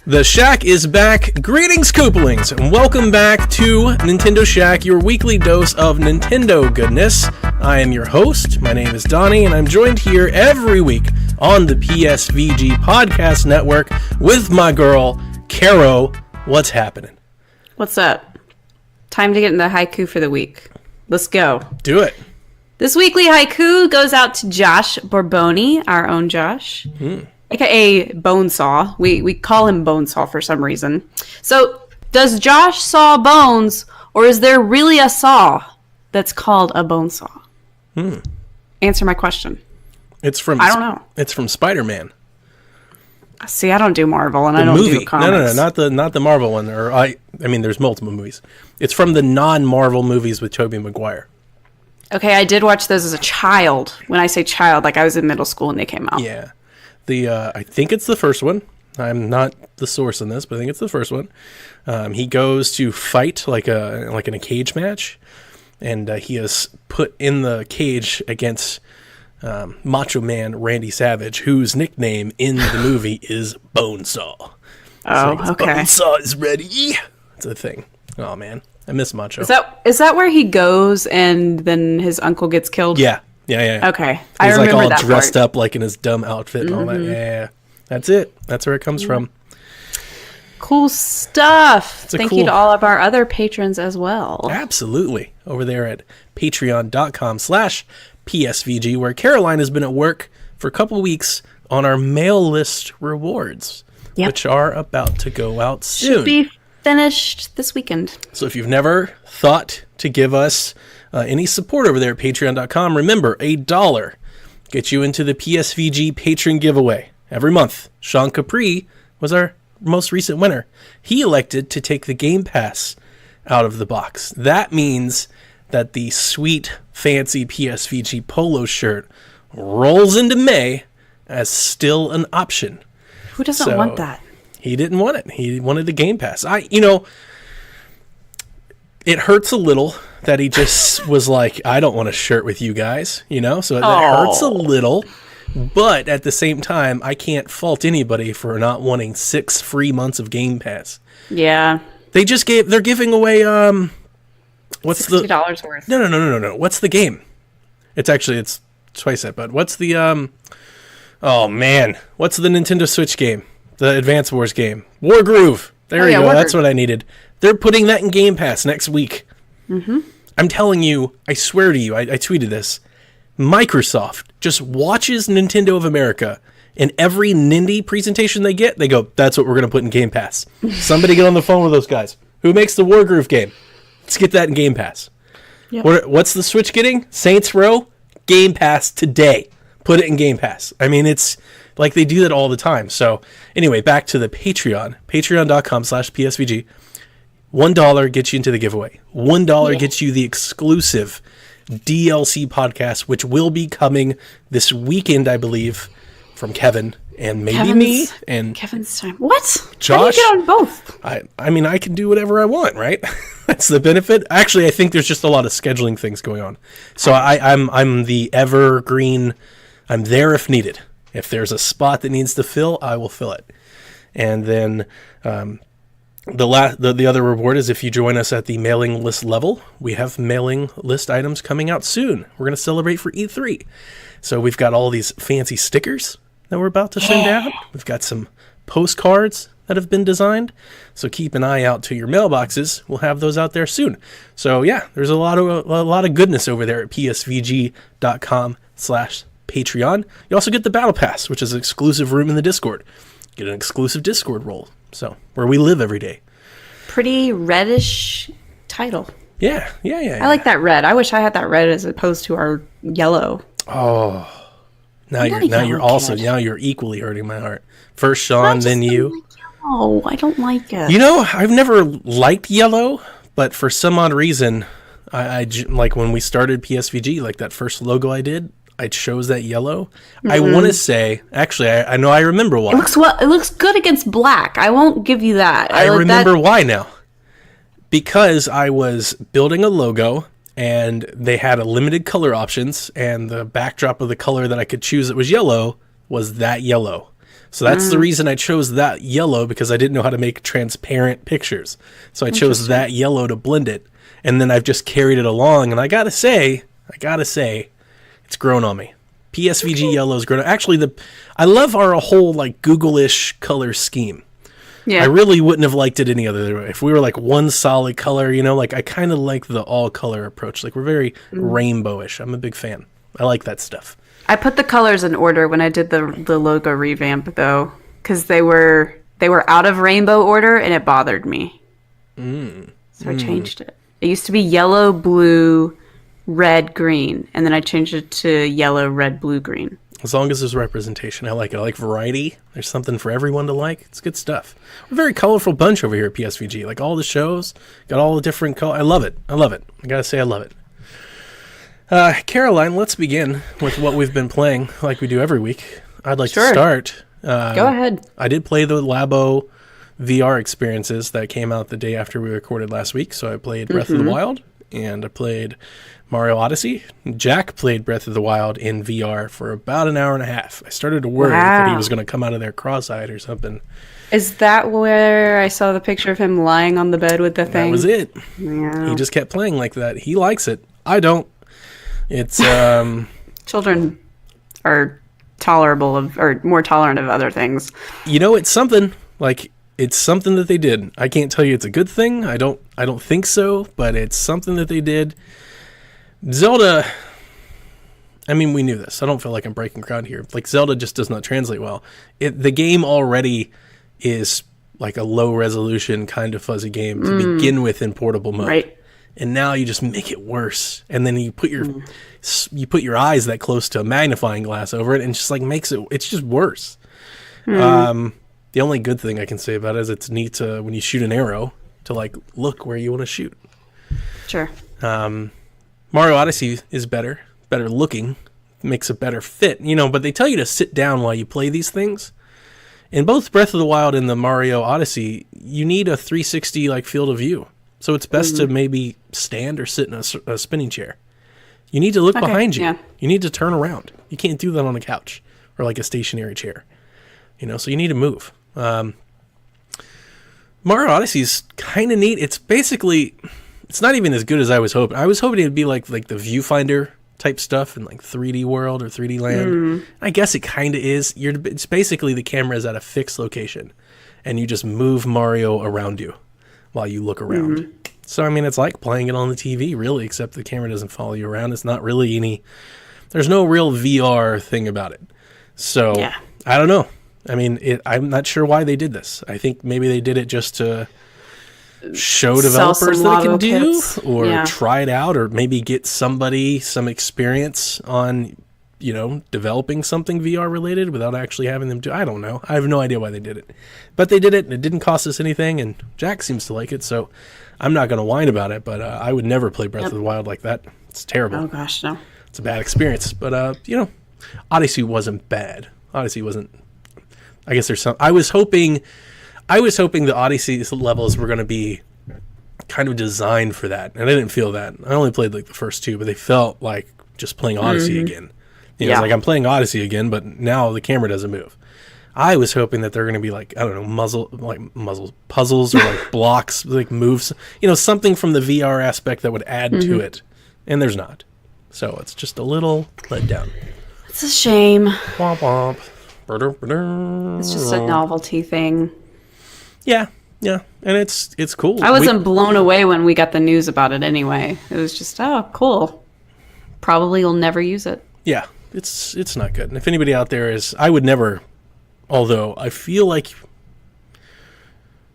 The Shack is back. Greetings, Koopalings, and welcome back to Nintendo Shack, your weekly dose of Nintendo goodness. I am your host. My name is Donnie, and I'm joined here every week on the PSVG Podcast Network with my girl, Caro. What's happening? What's up? Time to get in the haiku for the week. Let's go. Do it. This weekly haiku goes out to Josh Borboni, our own Josh. AKA Bonesaw. We call him Bonesaw for some reason. So, does Josh saw bones, or is there really a saw that's called a bonesaw? Answer my question. I don't know. It's from Spider-Man. See, I don't do Marvel, and I don't do comics. No, not the Marvel one. I mean, there's multiple movies. It's from the non-Marvel movies with Tobey Maguire. Okay, I did watch those as a child. When I say child, like I was in middle school when they came out. Yeah. I think it's the first one. I'm not the source on this, but I think it's the first one. He goes to fight like in a cage match, and he is put in the cage against Macho Man Randy Savage, whose nickname in the movie is Bonesaw. Oh, okay. Bonesaw is ready. It's a thing. Oh man, I miss Macho. Is that where he goes and then his uncle gets killed? Yeah. Okay. I remember like all that dressed up like in his dumb outfit and all that. Yeah. That's it. That's where it comes from. Cool stuff. Thank you to all of our other patrons as well. Absolutely. Over there at patreon.com/PSVG, where Caroline has been at work for a couple weeks on our mail list rewards, which are about to go out soon. Should be finished this weekend. So if you've never thought to give us any support over there at patreon.com, remember, $1 gets you into the PSVG patron giveaway every month. Sean Capri was our most recent winner. He elected to take the Game Pass out of the box. That means that the sweet, fancy PSVG polo shirt rolls into May as still an option. Who doesn't want that? He didn't want it. He wanted the Game Pass. It hurts a little that he just was like, I don't want a shirt with you guys, so that hurts a little. But at the same time, I can't fault anybody for not wanting 6 free months of Game Pass. Yeah. They're giving away, what's $60 worth. No. What's the game? It's twice that, but what's the, what's the Nintendo Switch game? The Advance Wars game. War Groove. There you go. That's what I needed. They're putting that in Game Pass next week. Mm-hmm. I'm telling you, I swear to you, I tweeted this. Microsoft just watches Nintendo of America, and every Nindy presentation they get, they go, that's what we're going to put in Game Pass. Somebody get on the phone with those guys. Who makes the War Groove game? Let's get that in Game Pass. Yep. What's the Switch getting? Saints Row? Game Pass today. Put it in Game Pass. I mean, it's like they do that all the time. So anyway, back to the Patreon. Patreon.com/PSVG. $1 gets you into the giveaway. $1 gets you the exclusive DLC podcast, which will be coming this weekend, I believe, from Kevin and maybe me and Kevin's time. What? Josh. How do you get on both? I mean, I can do whatever I want, right? That's the benefit. Actually, I think there's just a lot of scheduling things going on. So I'm the evergreen. I'm there if needed. If there's a spot that needs to fill, I will fill it. And then the other reward is if you join us at the mailing list level. We have mailing list items coming out soon. We're going to celebrate for E3. So we've got all these fancy stickers that we're about to send out. We've got some postcards that have been designed. So keep an eye out to your mailboxes. We'll have those out there soon. So yeah, there's a lot of goodness over there at psvg.com/Patreon. You also get the Battle Pass, which is an exclusive room in the Discord. Get an exclusive Discord role. So, where we live every day. Pretty reddish title. Yeah. I like that red. I wish I had that red as opposed to our yellow. Oh. Now you're equally hurting my heart. First Sean, then you. Oh, I don't like it. I've never liked yellow, but for some odd reason, I like when we started PSVG, like that first logo I did, I chose that yellow. Mm-hmm. I want to say, actually, I know I remember why. It looks good against black. I won't give you that. I remember why now. Because I was building a logo, and they had a limited color options, and the backdrop of the color that I could choose that was yellow was that yellow. So that's the reason I chose that yellow, because I didn't know how to make transparent pictures. So I chose that yellow to blend it. And then I've just carried it along. And I gotta say, it's grown on me. PSVG yellow's grown. Actually, I love our whole like Google-ish color scheme. Yeah. I really wouldn't have liked it any other way. If we were like one solid color, like I kind of like the all color approach. Like we're very rainbowish. I'm a big fan. I like that stuff. I put the colors in order when I did the logo revamp though, because they were out of rainbow order and it bothered me. So I changed it. It used to be yellow, blue, red, green, and then I changed it to yellow, red, blue, green. As long as there's representation, I like it. I like variety. There's something for everyone to like. It's good stuff. We're a very colorful bunch over here at PSVG. Like all the shows, got all the different colors. I love it. I gotta say, I love it. Caroline, let's begin with what we've been playing, like we do every week. I'd like to start. Go ahead. I did play the Labo VR experiences that came out the day after we recorded last week. So I played Breath of the Wild, and I played Mario Odyssey. Jack played Breath of the Wild in VR for about an hour and a half. I started to worry that he was going to come out of there cross-eyed or something. Is that where I saw the picture of him lying on the bed with the thing? That was it. Yeah. He just kept playing like that. He likes it. I don't. It's children are more tolerant of other things. It's something. Like it's something that they did. I can't tell you it's a good thing. I don't think so, but it's something that they did. Zelda, I mean, we knew this. I don't feel like I'm breaking ground here. Like, Zelda just does not translate well. The game already is like a low-resolution, kind of fuzzy game to begin with in portable mode. Right. And now you just make it worse. And then you put your eyes that close to a magnifying glass over it, and just like it's just worse. The only good thing I can say about it is it's neat to, when you shoot an arrow, to like look where you want to shoot. Sure. Mario Odyssey is better looking, makes a better fit, but they tell you to sit down while you play these things. In both Breath of the Wild and the Mario Odyssey, you need a 360 like field of view. So it's best to maybe stand or sit in a spinning chair. You need to look behind you. Yeah. You need to turn around. You can't do that on a couch or like a stationary chair. So you need to move. Mario Odyssey is kind of neat. It's basically... It's not even as good as I was hoping. I was hoping it would be like the viewfinder type stuff in like 3D World or 3D Land. I guess it kind of is. It's basically the camera is at a fixed location, and you just move Mario around you while you look around. So, I mean, it's like playing it on the TV, really, except the camera doesn't follow you around. It's not really any... There's no real VR thing about it. So, I don't know. I mean, I'm not sure why they did this. I think maybe they did it just to... show developers that it can do, or try it out, or maybe get somebody some experience on, developing something VR related without actually having them do. I don't know. I have no idea why they did it, but they did it, and it didn't cost us anything. And Jack seems to like it, so I'm not going to whine about it. But I would never play Breath of the Wild like that. It's terrible. Oh gosh, no. It's a bad experience. But Odyssey wasn't bad. Odyssey wasn't. I guess there's some. I was hoping the Odyssey levels were going to be kind of designed for that, and I didn't feel that. I only played like the first two, but they felt like just playing Odyssey again. It's like I'm playing Odyssey again, but now the camera doesn't move. I was hoping that they're going to be like, I don't know, muzzle puzzles or like blocks, like moves, something from the VR aspect that would add to it, and there's not. So it's just a little let down. It's a shame. Womp womp. It's just a novelty thing. Yeah, and it's cool. I wasn't blown away when we got the news about it anyway. It was just, oh, cool. Probably you'll never use it. Yeah, it's not good. And if anybody out there is, I would never, although I feel like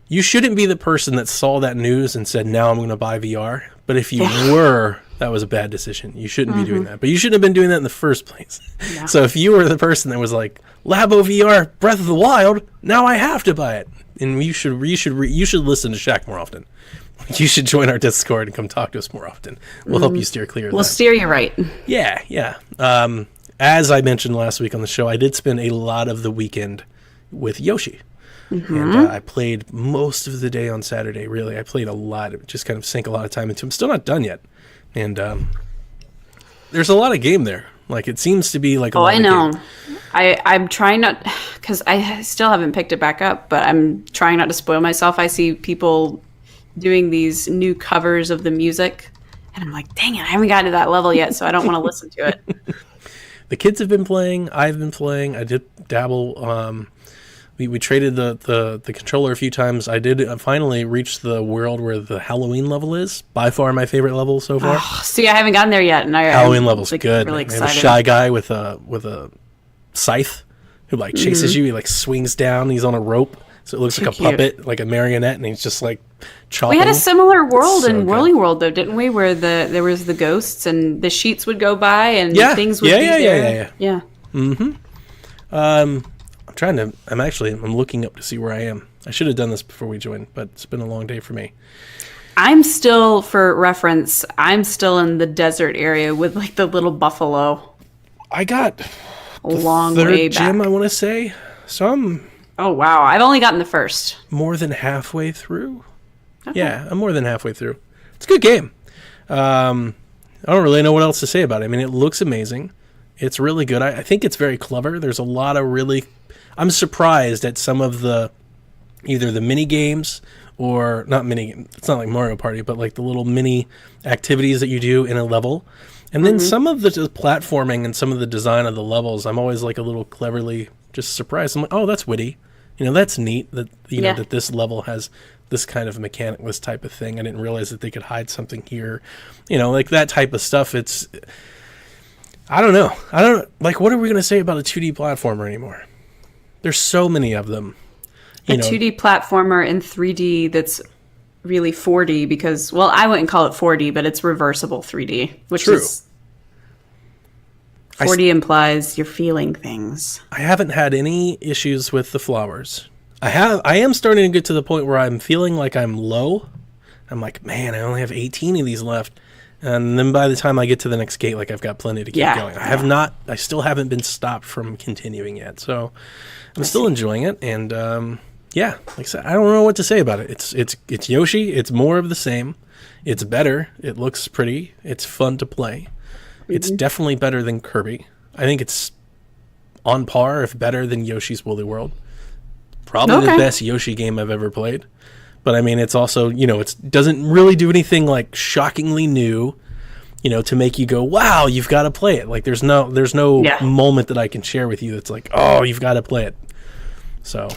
you shouldn't be the person that saw that news and said, now I'm going to buy VR. But if you were, that was a bad decision. You shouldn't be doing that. But you shouldn't have been doing that in the first place. Yeah. So if you were the person that was like, Labo VR, Breath of the Wild, now I have to buy it. And you should listen to Shaq more often. You should join our Discord and come talk to us more often. We'll help you steer clear of that. We'll steer you right. Yeah. As I mentioned last week on the show, I did spend a lot of the weekend with Yoshi. And I played most of the day on Saturday, really. I played a lot. It just kind of sank a lot of time into it. I'm still not done yet. And there's a lot of game there. Like, it seems to be like a lot of game. I'm trying not, because I still haven't picked it back up, but I'm trying not to spoil myself. I see people doing these new covers of the music, and I'm like, dang it, I haven't gotten to that level yet, so I don't want to listen to it. The kids have been playing. I've been playing. I did dabble. We traded the controller a few times. I did finally reach the world where the Halloween level is. By far my favorite level so far. Oh, see, I haven't gotten there yet, and Halloween level's like, good. Really excited. I have a shy guy with a scythe who like chases you. He like swings down. He's on a rope, so it looks like a puppet, like a marionette, and he's just like chopping. We had a similar world in Whirly World, though, didn't we? Where there was the ghosts and the sheets would go by and things would be there. Yeah. Mm-hmm. I'm looking up to see where I am. I should have done this before we joined, but it's been a long day for me. For reference, I'm still in the desert area with like the little buffalo. I got a long way back. Gym, I want to say. So I'm... Oh, wow. I've only gotten the first. More than halfway through. Okay. Yeah, I'm more than halfway through. It's a good game. I don't really know what else to say about it. I mean, it looks amazing. It's really good. I think it's very clever. There's a lot of really... I'm surprised at some of either the mini games or not mini. It's not like Mario Party, but like the little mini activities that you do in a level. And then some of the platforming and some of the design of the levels, I'm always like a little cleverly just surprised. I'm like, oh, that's witty. That's neat that, know, that this level has this kind of mechanic, this type of thing. I didn't realize that they could hide something here. Like that type of stuff. I don't know. Like, what are we going to say about a 2D platformer anymore? There's so many of them. A 2D platformer in 3D that's really 4D because, well, I wouldn't call it 4D, but it's reversible 3D, which True. Is 4D implies you're feeling things. I haven't had any issues with the flowers. I am starting to get to the point where I'm feeling like I'm low. I'm like, man, I only have 18 of these left. And then by the time I get to the next gate, like I've got plenty to keep going. I still haven't been stopped from continuing yet. So I'm still enjoying it. And like I said, I don't know what to say about it. It's Yoshi. It's more of the same. It's better. It looks pretty. It's fun to play. It's definitely better than Kirby. I think it's on par, if better than Yoshi's Woolly World. Probably the best Yoshi game I've ever played. But I mean, it's also, it doesn't really do anything like shockingly new, to make you go, wow, you've got to play it. Like there's no moment that I can share with you that's like, oh, you've got to play it. So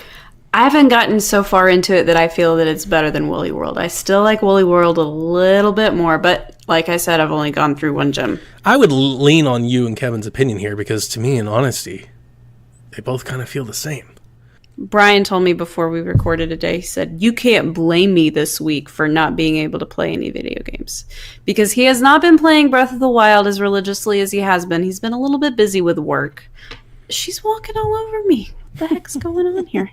I haven't gotten so far into it that I feel that it's better than Woolly World. I still like Woolly World a little bit more, but like I said, I've only gone through one gym. I would lean on you and Kevin's opinion here because to me, in honesty, they both kind of feel the same. Brian told me before we recorded today, he said, you can't blame me this week for not being able to play any video games. Because he has not been playing Breath of the Wild as religiously as he has been. He's been a little bit busy with work. She's walking all over me. What the heck's going on here?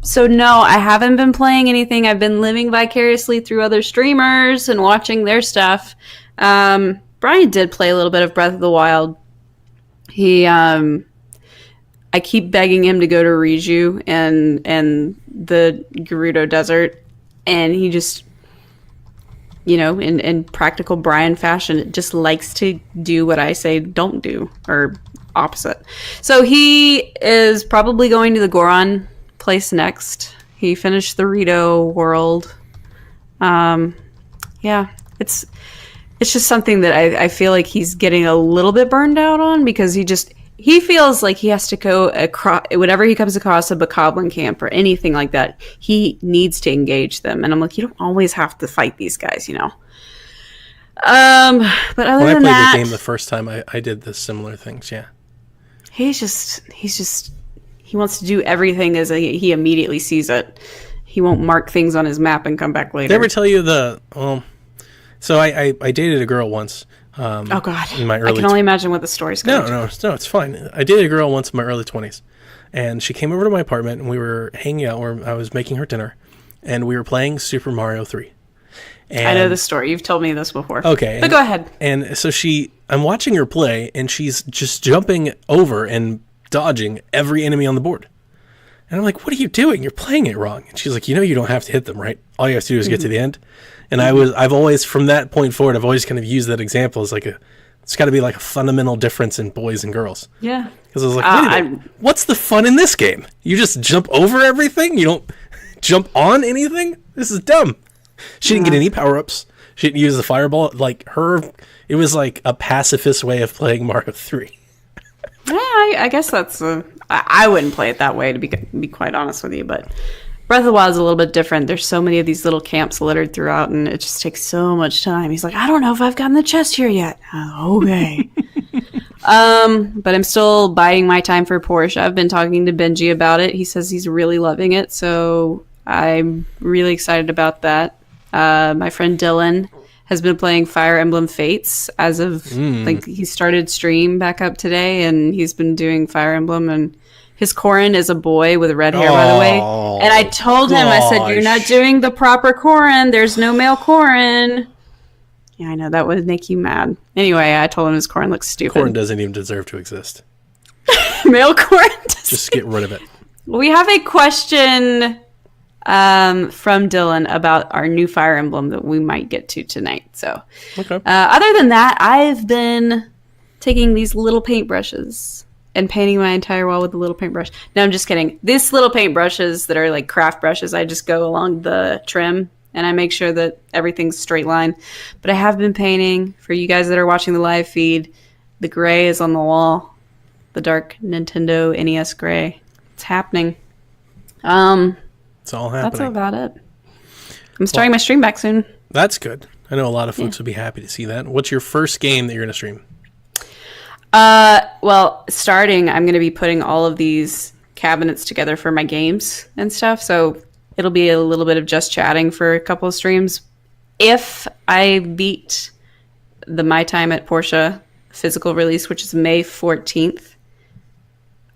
So no, I haven't been playing anything. I've been living vicariously through other streamers and watching their stuff. Brian did play a little bit of Breath of the Wild. I keep begging him to go to Riju and the Gerudo Desert, and he just, in practical Brian fashion, just likes to do what I say don't do, or opposite. So he is probably going to the Goron place next. He finished the Rito world. It's just something that I feel like he's getting a little bit burned out on because he feels like he has to go across, whenever he comes across a Bokoblin camp or anything like that, he needs to engage them. And I'm like, you don't always have to fight these guys, But other than that, when I played the game the first time, I did the similar things. Yeah, he wants to do everything as he immediately sees it. He won't mark things on his map and come back later. Did I ever tell you so I dated a girl once. Oh God! In my early I can only imagine what the story's going to. No, it's fine. I dated a girl once in my early 20s, and she came over to my apartment, and we were hanging out where I was making her dinner, and we were playing Super Mario 3. And I know the story. You've told me this before. Okay. But go ahead. And so I'm watching her play, and she's just jumping over and dodging every enemy on the board. And I'm like, what are you doing? You're playing it wrong. And she's like, you don't have to hit them, right? All you have to do is get to the end. And I've always, from that point forward, I've always kind of used that example as like It's got to be like a fundamental difference in boys and girls. Yeah. Because I was like, wait a minute, what's the fun in this game? You just jump over everything? You don't jump on anything? This is dumb. She didn't get any power-ups. She didn't use the fireball. Like, it was like a pacifist way of playing Mario 3. Yeah, I guess that's... I wouldn't play it that way, to be quite honest with you, but... Breath of the Wild is a little bit different. There's so many of these little camps littered throughout, and it just takes so much time. He's like, I don't know if I've gotten the chest here yet. Okay. But I'm still biding my time for Porsche. I've been talking to Benji about it. He says he's really loving it, so I'm really excited about that. My friend Dylan has been playing Fire Emblem Fates as of, like, he started stream back up today, and he's been doing Fire Emblem, and his Corrin is a boy with red hair, by the way. And I told him, I said, you're not doing the proper Corrin. There's no male Corrin. Yeah, I know, that would make you mad. Anyway, I told him his Corrin looks stupid. Corrin doesn't even deserve to exist. Male Corrin? Just get rid of it. We have a question from Dylan about our new Fire Emblem that we might get to tonight. So, okay. Other than that, I've been taking these little paintbrushes and painting my entire wall with a little paintbrush. No, I'm just kidding. These little paintbrushes that are like craft brushes, I just go along the trim and I make sure that everything's straight line. But I have been painting, for you guys that are watching the live feed, the gray is on the wall. The dark Nintendo NES gray. It's happening. It's all happening. That's about it. I'm starting my stream back soon. That's good. I know a lot of folks would be happy to see that. What's your first game that you're going to stream? Well, starting, I'm going to be putting all of these cabinets together for my games and stuff. So it'll be a little bit of just chatting for a couple of streams. If I beat the My Time at Porsche physical release, which is May 14th,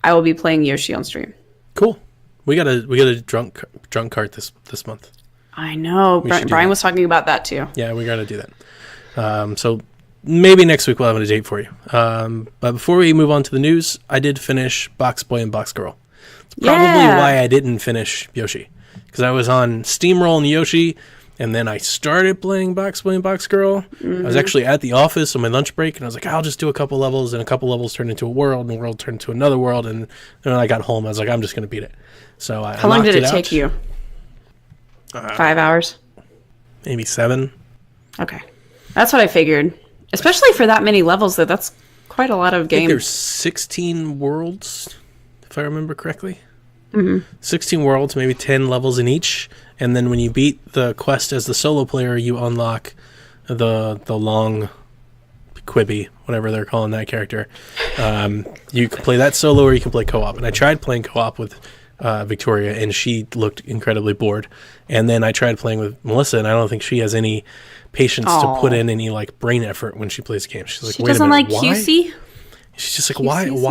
I will be playing Yoshi on stream. Cool. We got a drunk cart this month. I know. Brian was talking about that too. Yeah, we got to do that. So maybe next week we'll have a date for you. But before we move on to the news, I did finish Boxboy+Boxgirl. It's probably why I didn't finish Yoshi. Because I was on Steamroll and Yoshi, and then I started playing Boxboy+Boxgirl. I was actually at the office on my lunch break, and I was like, I'll just do a couple levels, and a couple levels turned into a world, and a world turned into another world, and then when I got home, I was like, I'm just going to beat it. So How long did it take you? 5 hours? Maybe 7. Okay. That's what I figured. Especially for that many levels, though. That's quite a lot of games. I think there's 16 worlds, if I remember correctly. 16 worlds, maybe 10 levels in each. And then when you beat the quest as the solo player, you unlock the long Quibi, whatever they're calling that character. You can play that solo or you can play co-op. And I tried playing co-op with Victoria, and she looked incredibly bored. And then I tried playing with Melissa, and I don't think she has any patience to put in any like brain effort when she plays games. She's like, she wait doesn't a minute, like why? QC. She's just like, QC's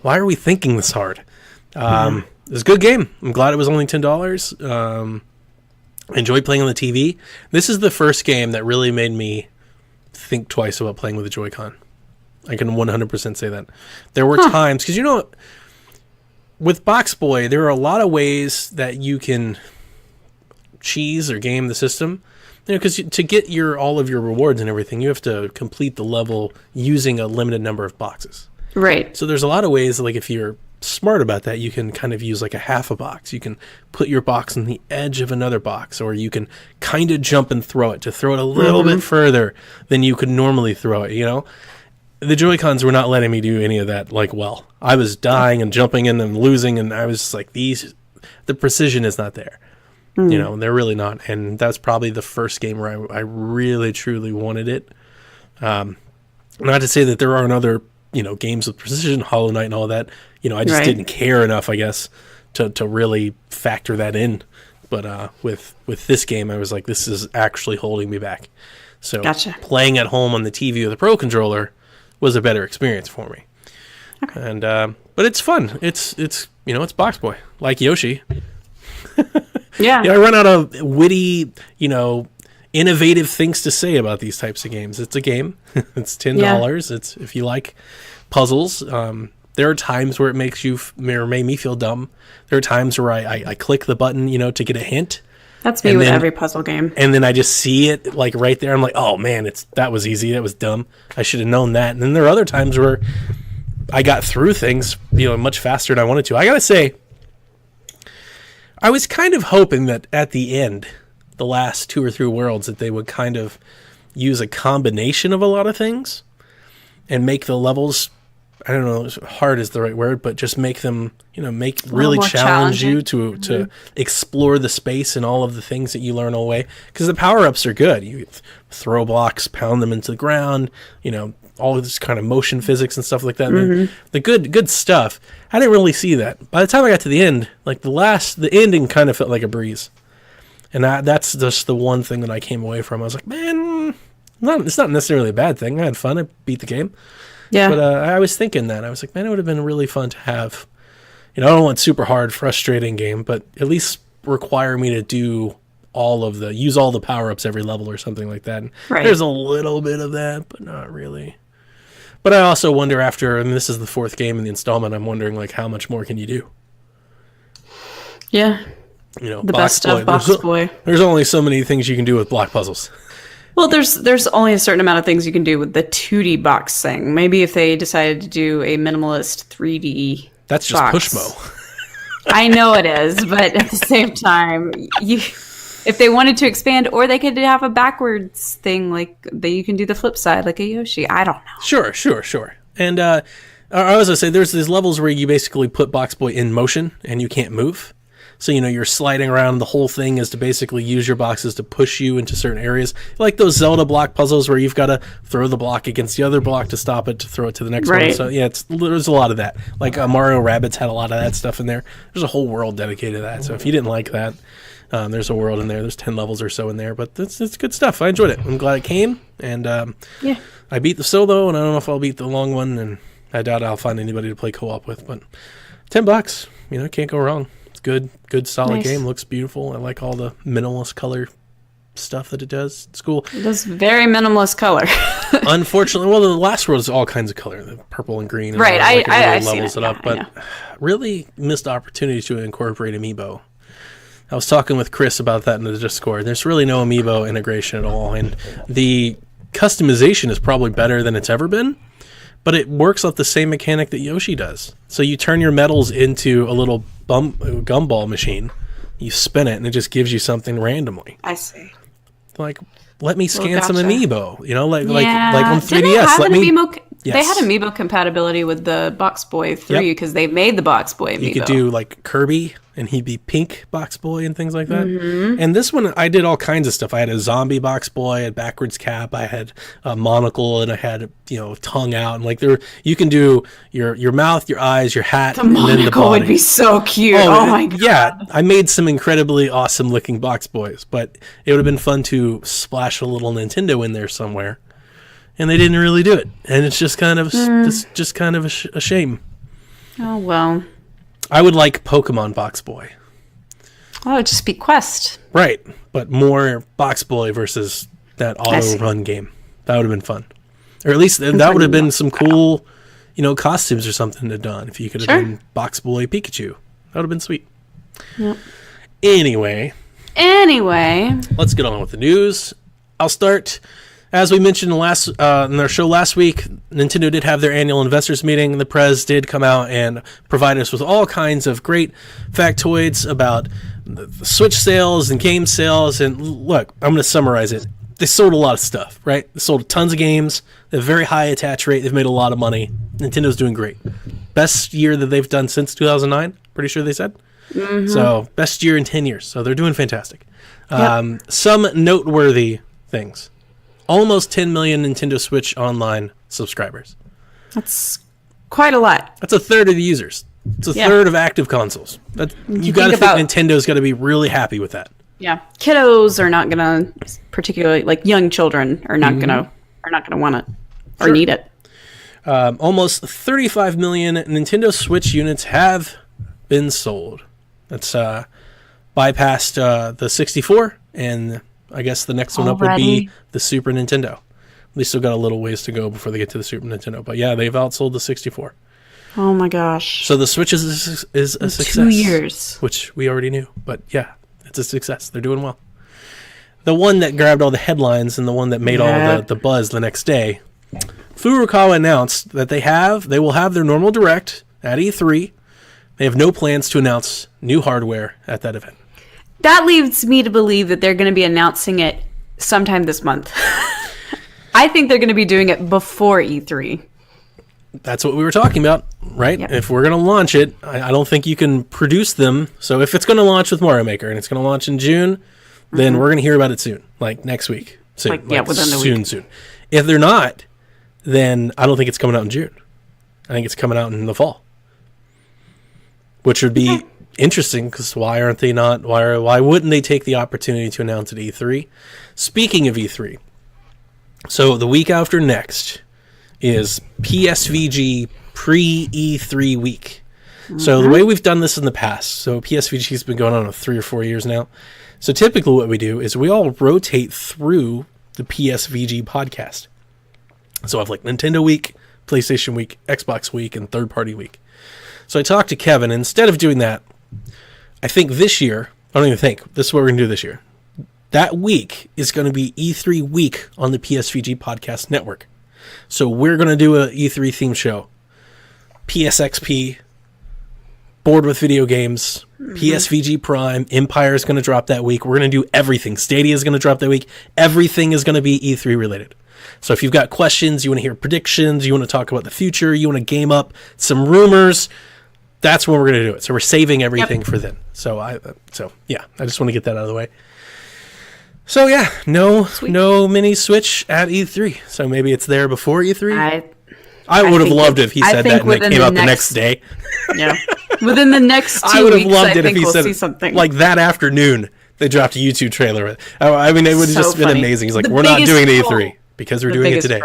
why are we thinking this hard? It was a good game. I'm glad it was only $10. I enjoyed playing on the TV. This is the first game that really made me think twice about playing with a Joy-Con. I can 100% say that. There were times, because you know, with Boxboy, there are a lot of ways that you can cheese or game the system. You know, because to get all of your rewards and everything, you have to complete the level using a limited number of boxes. Right. So there's a lot of ways, like if you're smart about that, you can kind of use like a half a box. You can put your box on the edge of another box, or you can kind of jump and throw it a little bit further than you could normally throw it, you know? The Joy-Cons were not letting me do any of that, like, well. I was dying and jumping in and losing, and I was just like, the precision is not there. You know, they're really not. And that's probably the first game where I really, truly wanted it. Not to say that there aren't other, you know, games with precision, Hollow Knight and all that. You know, I just didn't care enough, I guess, to really factor that in. But with this game, I was like, this is actually holding me back. So playing at home on the TV with a Pro Controller was a better experience for me. Okay. And but it's fun. It's you know, it's Boxboy, like Yoshi. Yeah. I run out of witty, you know, innovative things to say about these types of games. It's a game. It's $10. Yeah. It's if you like puzzles. There are times where it makes you or made me feel dumb. There are times where I click the button, you know, to get a hint. That's me with every puzzle game. And then I just see it like right there. I'm like, oh man, that was easy. That was dumb. I should have known that. And then there are other times where I got through things, much faster than I wanted to. I gotta say, I was kind of hoping that at the end, the last 2 or 3 worlds, that they would kind of use a combination of a lot of things and make the levels, I don't know, hard is the right word, but just make them, really challenge you to explore the space and all of the things that you learn all the way. Because the power-ups are good. You throw blocks, pound them into the ground, all of this kind of motion physics and stuff like that. The good stuff. I didn't really see that. By the time I got to the end, like the ending kind of felt like a breeze. And that's just the one thing that I came away from. I was like, man, it's not necessarily a bad thing. I had fun. I beat the game. Yeah. But I was thinking that. I was like, man, it would have been really fun to have, I don't want super hard, frustrating game, but at least require me to do use all the power-ups every level or something like that. And there's a little bit of that, but not really. But I also wonder this is the 4th game in the installment, I'm wondering, like, how much more can you do? Yeah. The best of Boxboy. There's only so many things you can do with block puzzles. Well, there's only a certain amount of things you can do with the 2D box thing. Maybe if they decided to do a minimalist 3D That's just box. Pushmo. I know it is, but at the same time, if they wanted to expand, or they could have a backwards thing, like you can do the flip side, like a Yoshi. I don't know. Sure. And I was going to say, there's these levels where you basically put Boxboy in motion and you can't move. So, you're sliding around. The whole thing is to basically use your boxes to push you into certain areas. Like those Zelda block puzzles where you've got to throw the block against the other block to stop it, to throw it to the next one. So, yeah, there's a lot of that. Like Mario Rabbids had a lot of that stuff in there. There's a whole world dedicated to that. So if you didn't like that, there's a world in there. There's 10 levels or so in there. But it's good stuff. I enjoyed it. I'm glad it came. And I beat the solo, and I don't know if I'll beat the long one. And I doubt I'll find anybody to play co-op with. But $10, can't go wrong. Good solid game. Looks beautiful. I like all the minimalist color stuff that it does. It's cool. It does very minimalist color. Unfortunately, the last world is all kinds of color, the purple and green. And right, I levels it up, but really missed opportunity to incorporate amiibo. I was talking with Chris about that in the Discord. There's really no amiibo integration at all, and the customization is probably better than it's ever been. But it works off the same mechanic that Yoshi does. So you turn your medals into a little gumball machine. You spin it, and it just gives you something randomly. I see. Like, let me scan some amiibo. Like on 3DS. They had amiibo compatibility with the Boxboy 3 because they made the Boxboy amiibo. You could do like Kirby, and he'd be pink Boxboy and things like that. And this one, I did all kinds of stuff. I had a zombie Boxboy, I had backwards cap, I had a monocle, and I had tongue out. And like you can do your mouth, your eyes, your hat, and then the body. The monocle would be so cute. Oh my god! Yeah, I made some incredibly awesome looking Boxboys, but it would have been fun to splash a little Nintendo in there somewhere. And they didn't really do it, and it's just kind of a shame. Oh well. I would like Pokemon Boxboy. Oh, it'd just be Quest. Right, but more Boxboy versus that auto run game. That would have been fun, or at least that would have been some cool, costumes or something to done if you could have done Boxboy Pikachu. That would have been sweet. Yep. Anyway, let's get on with the news. I'll start. As we mentioned in our show last week, Nintendo did have their annual investors meeting. The Prez did come out and provide us with all kinds of great factoids about the Switch sales and game sales. And look, I'm going to summarize it. They sold a lot of stuff, right? They sold tons of games. They have a very high attach rate. They've made a lot of money. Nintendo's doing great. Best year that they've done since 2009, pretty sure they said. Mm-hmm. So best year in 10 years. So they're doing fantastic. Yep. Some noteworthy things. Almost 10 million Nintendo Switch Online subscribers. That's quite a lot. That's a third of the users. It's a third of active consoles. You got to think Nintendo's got to be really happy with that. Yeah, kiddos are not gonna, particularly like young children, are not gonna want it or need it. Almost 35 million Nintendo Switch units have been sold. That's bypassed the 64 and. I guess the next one up would be the Super Nintendo. We still got a little ways to go before they get to the Super Nintendo. But yeah, they've outsold the 64. Oh my gosh. So the Switch is a success. 2 years. Which we already knew. But yeah, It's a success. They're doing well. The one that grabbed all the headlines and the one that made all the buzz the next day, Furukawa announced that they will have their normal direct at E3. They have no plans to announce new hardware at that event. That leads me to believe that they're going to be announcing it sometime this month. I think they're going to be doing it before E3. That's what we were talking about, right? Yep. If we're going to launch it, I don't think you can produce them. So if it's going to launch with Mario Maker and it's going to launch in June, then we're going to hear about it soon, like next week. Soon. Within the week. Soon. If they're not, then I don't think it's coming out in June. I think it's coming out in the fall. Which would be interesting, because why wouldn't they take the opportunity to announce at E3? Speaking of E3, so the week after next is PSVG pre-E3 week. So the way we've done this in the past, so PSVG has been going on for 3 or 4 years now. So typically what we do is we all rotate through the PSVG podcast. So I have like Nintendo week, PlayStation week, Xbox week, and third-party week. So I talked to Kevin, and instead of doing that, I think this year, I don't even think, this is what we're going to do this year. That week is going to be E3 week on the PSVG podcast network. So we're going to do a E3 theme show. PSXP, Bored with Video Games, PSVG Prime, Empire is going to drop that week. We're going to do everything. Stadia is going to drop that week. Everything is going to be E3 related. So if you've got questions, you want to hear predictions, you want to talk about the future, you want to game up some rumors, that's when we're going to do it. So we're saving everything for then. So I just want to get that out of the way. So yeah, no mini Switch at E3. So maybe it's there before E3. I would have loved it if he said that and it came out the next day. Yeah. Within the next 2 weeks, I would have loved it if he said something. Like that afternoon, they dropped a YouTube trailer. I mean, it would have just been amazing. He's like, we're not doing it E3 because we're doing it today.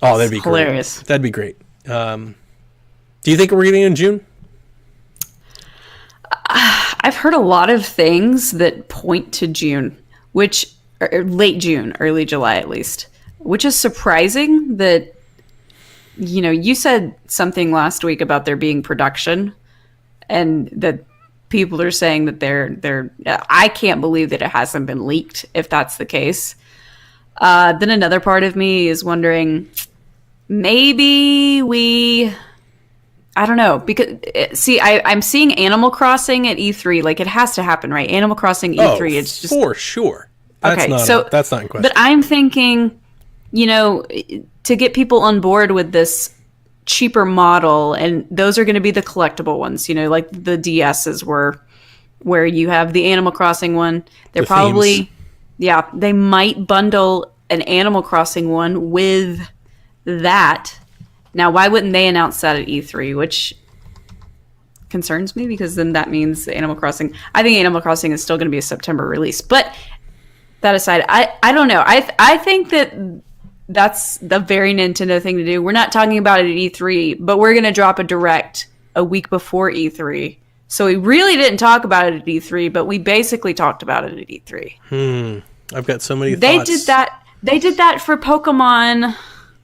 Oh, that'd be hilarious. Great. That'd be great. Do you think we're getting it in June? I've heard a lot of things that point to June, late June, early July at least, which is surprising that, you said something last week about there being production and that people are saying that they're I can't believe that it hasn't been leaked if that's the case. Then another part of me is wondering, maybe I don't know, because I'm seeing Animal Crossing at E3. Like, it has to happen, right? Animal Crossing E3. It's just for sure. That's not in question. But I'm thinking, to get people on board with this cheaper model, and those are going to be the collectible ones. Like the DSs where you have the Animal Crossing one. They're probably themes. They might bundle an Animal Crossing one with that. Now, why wouldn't they announce that at E3, which concerns me, because then that means Animal Crossing... I think Animal Crossing is still going to be a September release. But that aside, I don't know. I think that's the very Nintendo thing to do. We're not talking about it at E3, but we're going to drop a direct a week before E3. So we really didn't talk about it at E3, but we basically talked about it at E3. I've got so many thoughts. They did that for Pokemon...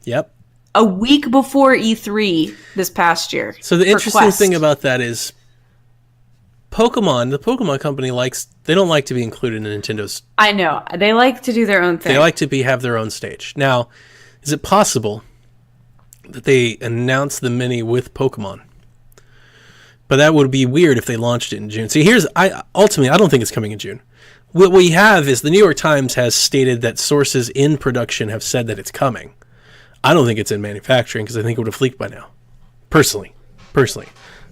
Yep. A week before E3 this past year. So the interesting thing about that is the Pokemon company they don't like to be included in Nintendo's. I know. They like to do their own thing. They like to have their own stage. Now, is it possible that they announce the Mini with Pokemon? But that would be weird if they launched it in June. See, ultimately, I don't think it's coming in June. What we have is the New York Times has stated that sources in production have said that it's coming. I don't think it's in manufacturing because I think it would have leaked by now. Personally.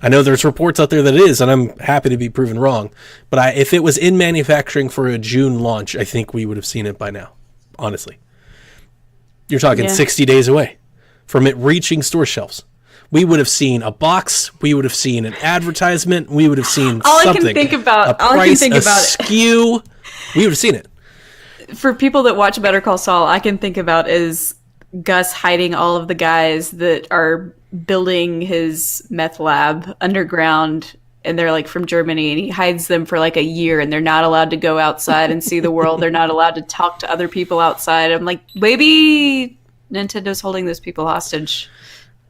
I know there's reports out there that it is, and I'm happy to be proven wrong. But if it was in manufacturing for a June launch, I think we would have seen it by now. Honestly. You're talking 60 days away from it reaching store shelves. We would have seen a box. We would have seen an advertisement. We would have seen something. A price, a SKU. We would have seen it. For people that watch Better Call Saul, I can think about is Gus hiding all of the guys that are building his meth lab underground, and they're like from Germany, and he hides them for like a year, and they're not allowed to go outside and see the world. They're not allowed to talk to other people outside. I'm like, maybe Nintendo's holding those people hostage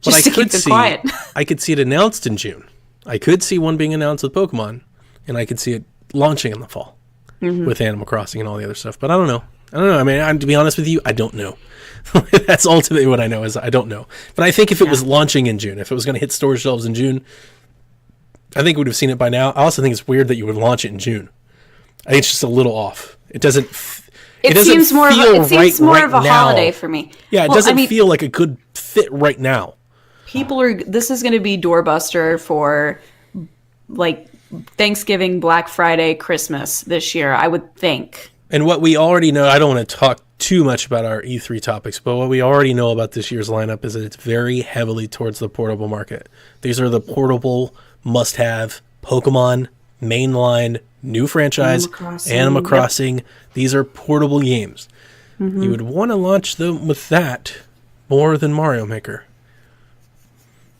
just to keep them quiet. I could see it announced in June. I could see one being announced with Pokemon, and I could see it launching in the fall with Animal Crossing and all the other stuff. But I don't know. I mean, to be honest with you, I don't know. That's ultimately what I know is I don't know. But I think if it was launching in June, if it was going to hit store shelves in June, I think we would have seen it by now. I also think it's weird that you would launch it in June. I think it's just a little off. It doesn't. It seems more of a now. Holiday for me. Yeah, it doesn't feel like a good fit right now. This is going to be doorbuster for like Thanksgiving, Black Friday, Christmas this year, I would think. And what we already know, I don't want to talk too much about our E3 topics, but what we already know about this year's lineup is that it's very heavily towards the portable market. These are the portable must-have Pokemon, mainline, new franchise, Animal Crossing. Yep. These are portable games. You would want to launch them with that more than Mario Maker.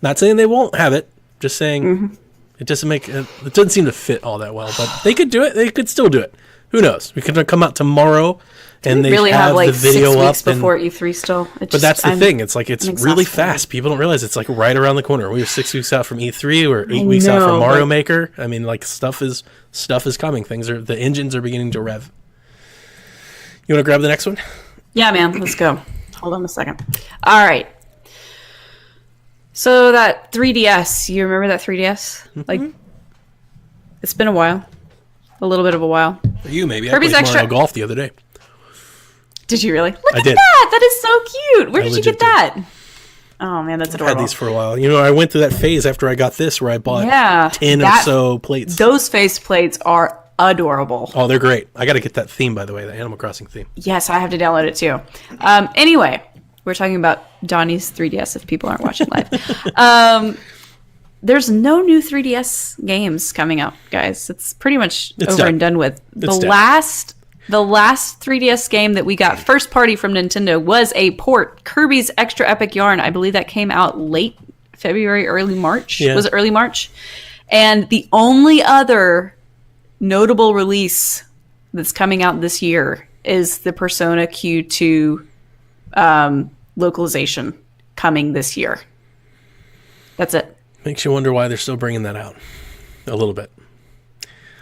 Not saying they won't have it, just saying it doesn't seem to fit all that well, but they could do it. They could still do it. Who knows? We could come out tomorrow and they really have like the video 6 weeks up before E3 still. But that's the thing. It's like it's really fast. People don't realize it's like right around the corner. We are 6 weeks out from E3. We're 8 weeks out from Mario Maker. I mean, like stuff is coming. The engines are beginning to rev. You want to grab the next one? Yeah, man. Let's go. Hold on a second. All right. So that 3DS, you remember that 3DS? Like, it's been a while. A little bit of a while. For you, maybe. Kirby's I played Mario Golf the other day. Did you really? Look at that! That is so cute! Where did you get that? Oh, man, that's adorable. I've had these for a while. You know, I went through that phase after I got this where I bought 10 or so plates. Those face plates are adorable. Oh, they're great. I got to get that theme, by the way, the Animal Crossing theme. Yes, I have to download it, too. Anyway, we're talking about Donnie's 3DS if people aren't watching live. There's no new 3DS games coming out, guys. It's pretty much over and done with. The last 3DS game that we got first party from Nintendo was a port, Kirby's Extra Epic Yarn. I believe that came out late February, early March. Yeah. Was it early March? And the only other notable release that's coming out this year is the Persona Q2 localization coming this year. That's it. Makes you wonder why they're still bringing that out a little bit.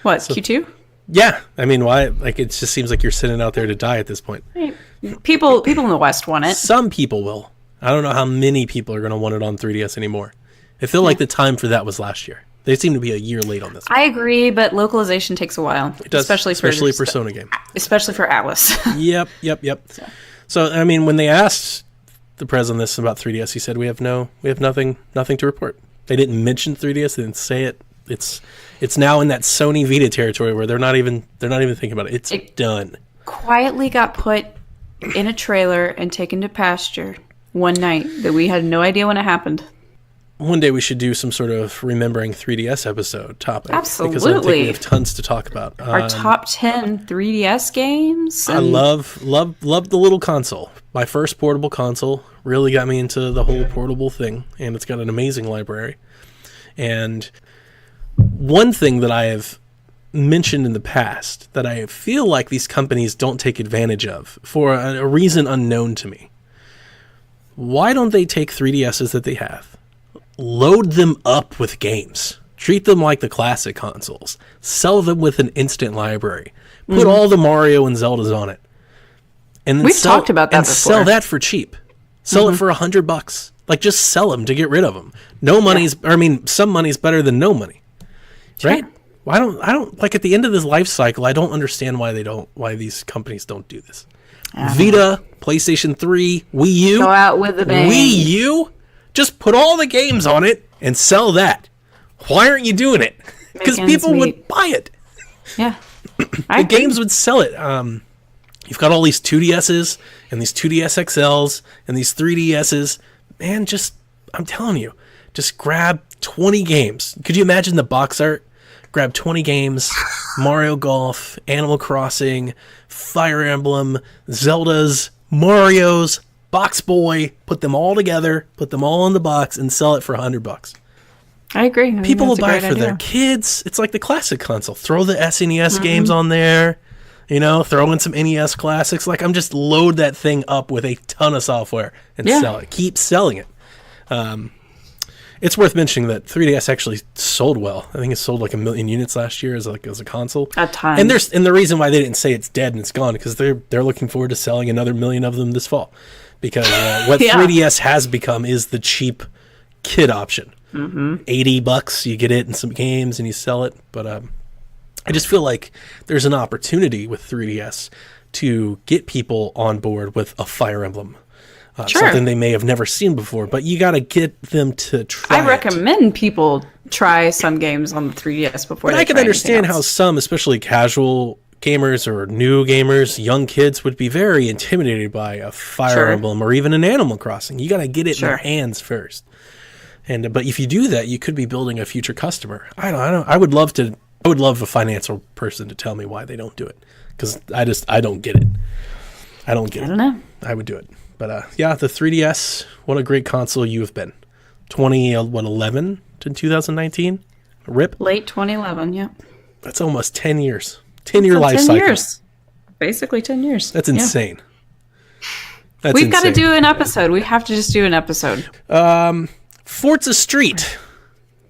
What, Q2? Yeah. I mean, why? Like, it just seems like you're sitting out there to die at this point. People in the West want it. Some people will. I don't know how many people are going to want it on 3DS anymore. I feel like the time for that was last year. They seem to be a year late on this one. I agree, but localization takes a while. It does, especially a Persona game. Especially for Atlas. Yep. So, I mean, when they asked the prez on this about 3DS, he said, we have nothing to report. They didn't mention 3DS. They didn't say it. It's now in that Sony Vita territory where they're not even thinking about it. It's done. Quietly got put in a trailer and taken to pasture one night that we had no idea when it happened. One day we should do some sort of remembering 3DS episode topic. Absolutely. Because I think we have tons to talk about. Our top 10 3DS games. I love the little console. My first portable console really got me into the whole portable thing, and it's got an amazing library. And one thing that I have mentioned in the past that I feel like these companies don't take advantage of for a reason unknown to me. Why don't they take 3DSs that they have, load them up with games, treat them like the classic consoles, sell them with an instant library, put all the Mario and Zeldas on it, and then talked about that before. Sell that for cheap. Sell it for $100. Like, just sell them to get rid of them. No money's. I mean, some money's better than no money, right? Sure. Well, I don't like at the end of this life cycle. I don't understand why these companies don't do this. Vita, PlayStation 3, Wii U. Go out with the bang. Wii U, just put all the games on it and sell that. Why aren't you doing it? Because people would buy it. Yeah, the games would sell it. You've got all these 2DSs and these 2DS XLs and these 3DSs. Man, I'm telling you, just grab 20 games. Could you imagine the box art? Grab 20 games, Mario Golf, Animal Crossing, Fire Emblem, Zeldas, Marios, Boxboy, put them all together, put them all in the box, and sell it for $100. I agree. People will buy it for their kids. It's like the classic console. Throw the SNES games on there. You know, throw in some NES classics. Like, I'm just load that thing up with a ton of software and sell it. Keep selling it. And It's worth mentioning that 3DS actually sold well. I think it sold like 1 million units last year as a console. A ton. And the reason why they didn't say it's dead and it's gone because they're looking forward to selling another 1 million of them this fall. Because what 3DS has become is the cheap kid option. $80, you get it in some games and you sell it. But I just feel like there's an opportunity with 3DS to get people on board with a Fire Emblem. Something they may have never seen before, but you got to get them to try I recommend people try some games on the 3DS before they try. I can understand how some, especially casual gamers or new gamers, young kids would be very intimidated by a Fire Emblem or even an Animal Crossing. You got to get it in their hands first. But if you do that, you could be building a future customer. I would love a financial person to tell me why they don't do it, because I don't get it. I don't know. I would do it. But the 3DS, what a great console you have been. 2011 to 2019? RIP? Late 2011, yeah. That's almost 10 years. 10-year life cycle. 10 years. Basically 10 years. That's insane. We've got to do an episode. We have to just do an episode. Forza Street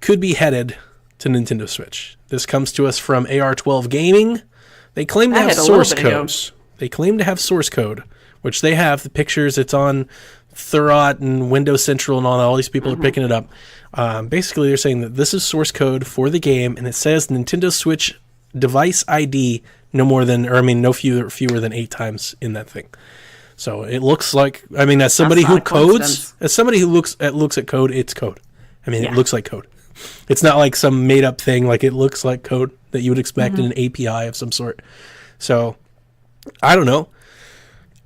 could be headed to Nintendo Switch. This comes to us from AR12 Gaming. They claim to have source codes. They claim to have source code, which they have. The pictures, it's on Thurrott and Windows Central and all these people are picking it up. Basically, they're saying that this is source code for the game, and it says Nintendo Switch device ID no fewer than 8 times in that thing. So it looks like, as somebody who codes, as somebody who looks at code, it's code. It looks like code. It's not like some made up thing. Like, it looks like code that you would expect in an API of some sort. So I don't know.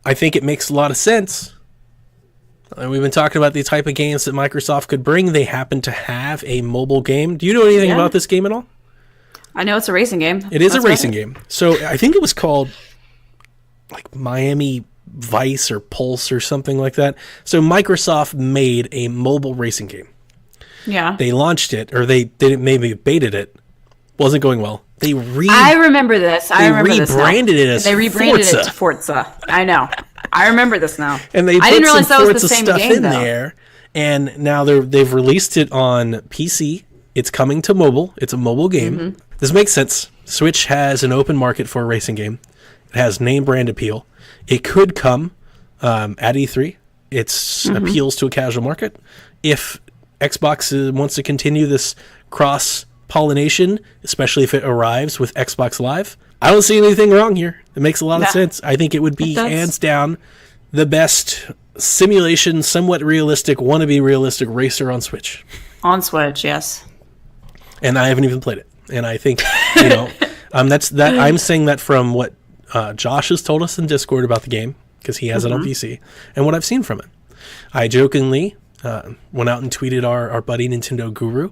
I think it makes a lot of sense. We've been talking about the type of games that Microsoft could bring. They happen to have a mobile game. Do you know anything about this game at all? I know it's a racing game. It is a racing game. So I think it was called like Miami Vice or Pulse or something like that. So Microsoft made a mobile racing game. Yeah. They launched it, or they maybe baited it. Wasn't going well. I remember this. They rebranded it as Forza. They rebranded it to Forza. I know. I remember this now. And I didn't realize that was the same game in there. And now they've released it on PC. It's coming to mobile. It's a mobile game. This makes sense. Switch has an open market for a racing game. It has name brand appeal. It could come at E3. It appeals to a casual market. If Xbox wants to continue this cross-pollination, especially if it arrives with Xbox Live, I don't see anything wrong here. It makes a lot of sense. I think it would be hands down the best simulation, somewhat realistic, wannabe realistic racer on Switch. On Switch, yes. And I haven't even played it. And I think, that's that. I'm saying that from what Josh has told us in Discord about the game, because he has it on PC, and what I've seen from it. I jokingly went out and tweeted our buddy Nintendo Guru,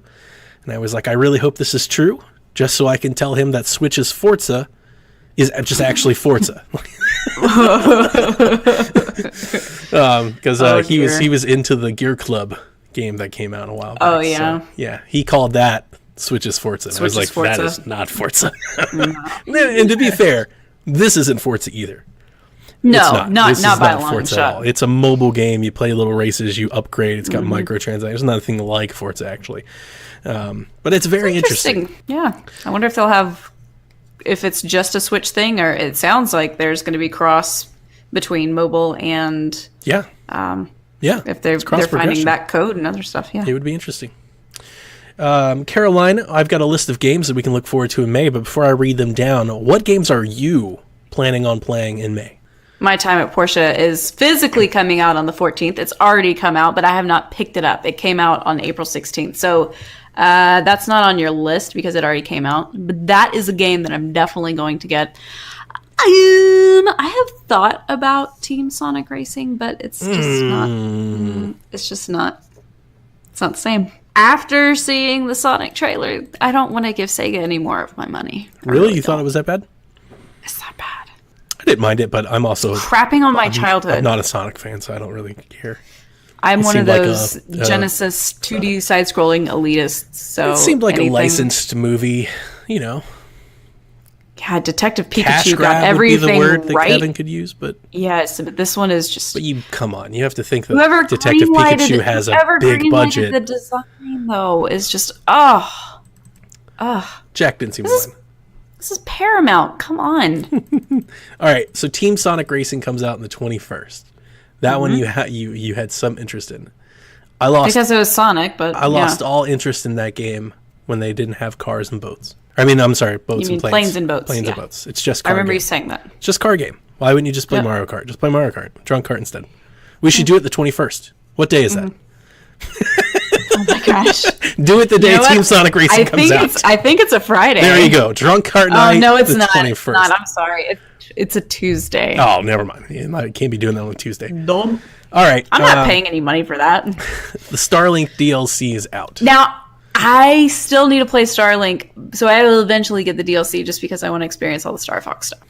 and I was like, I really hope this is true, just so I can tell him that Switch's Forza is just actually Forza. Because he was into the Gear Club game that came out a while back. Oh, yeah. So, yeah, he called that Switch's Forza. And I was like, Forza? That is not Forza. And to be fair, this isn't Forza either. No, not by a long shot. At all. It's a mobile game. You play little races. You upgrade. It's got microtransactions. There's nothing like Forza, actually. But it's very interesting. Yeah. I wonder if they'll have... If it's just a Switch thing, or it sounds like there's going to be cross between mobile and... If they're finding that code and other stuff, It would be interesting. Caroline, I've got a list of games that we can look forward to in May, but before I read them down, what games are you planning on playing in May? My Time at Portia is physically coming out on the 14th. It's already come out, but I have not picked it up. It came out on April 16th. So that's not on your list because it already came out. But that is a game that I'm definitely going to get. I have thought about Team Sonic Racing, but it's just not. It's not the same. After seeing the Sonic trailer, I don't want to give Sega any more of my money. Really? You thought it was that bad? It's not bad. I didn't mind it, but I'm also... Crapping on my childhood. I'm not a Sonic fan, so I don't really care. I'm one of those Genesis 2D side-scrolling elitists, so... It seemed like a licensed movie, Yeah, Detective Pikachu Cash got grab everything would be the word that right. Kevin could use, but yes, but this one is just. But come on, you have to think that Detective Pikachu has a big budget. The design though is just Jack didn't seem to mind. This is Paramount. Come on. All right, so Team Sonic Racing comes out on the 21st. That one you had some interest in. I lost because it was Sonic, but I lost all interest in that game when they didn't have cars and boats. I mean, I'm sorry, boats and planes. Planes and boats. Planes and boats. It's just car I remember game. you saying that. It's just car game. Why wouldn't you just play Mario Kart? Just play Mario Kart. Drunk Kart instead. We should do it the 21st. What day is that? Oh my gosh. Do it the day Team Sonic Racing comes out. I think it's a Friday. There you go. Drunk Kart night. Oh, no, it's the not. 21st. It's not. I'm sorry. It's a Tuesday. Oh, never mind. You can't be doing that on a Tuesday. Dumb. All right. I'm not paying any money for that. The Starlink DLC is out. Now, I still need to play Starlink, so I will eventually get the DLC just because I want to experience all the Star Fox stuff.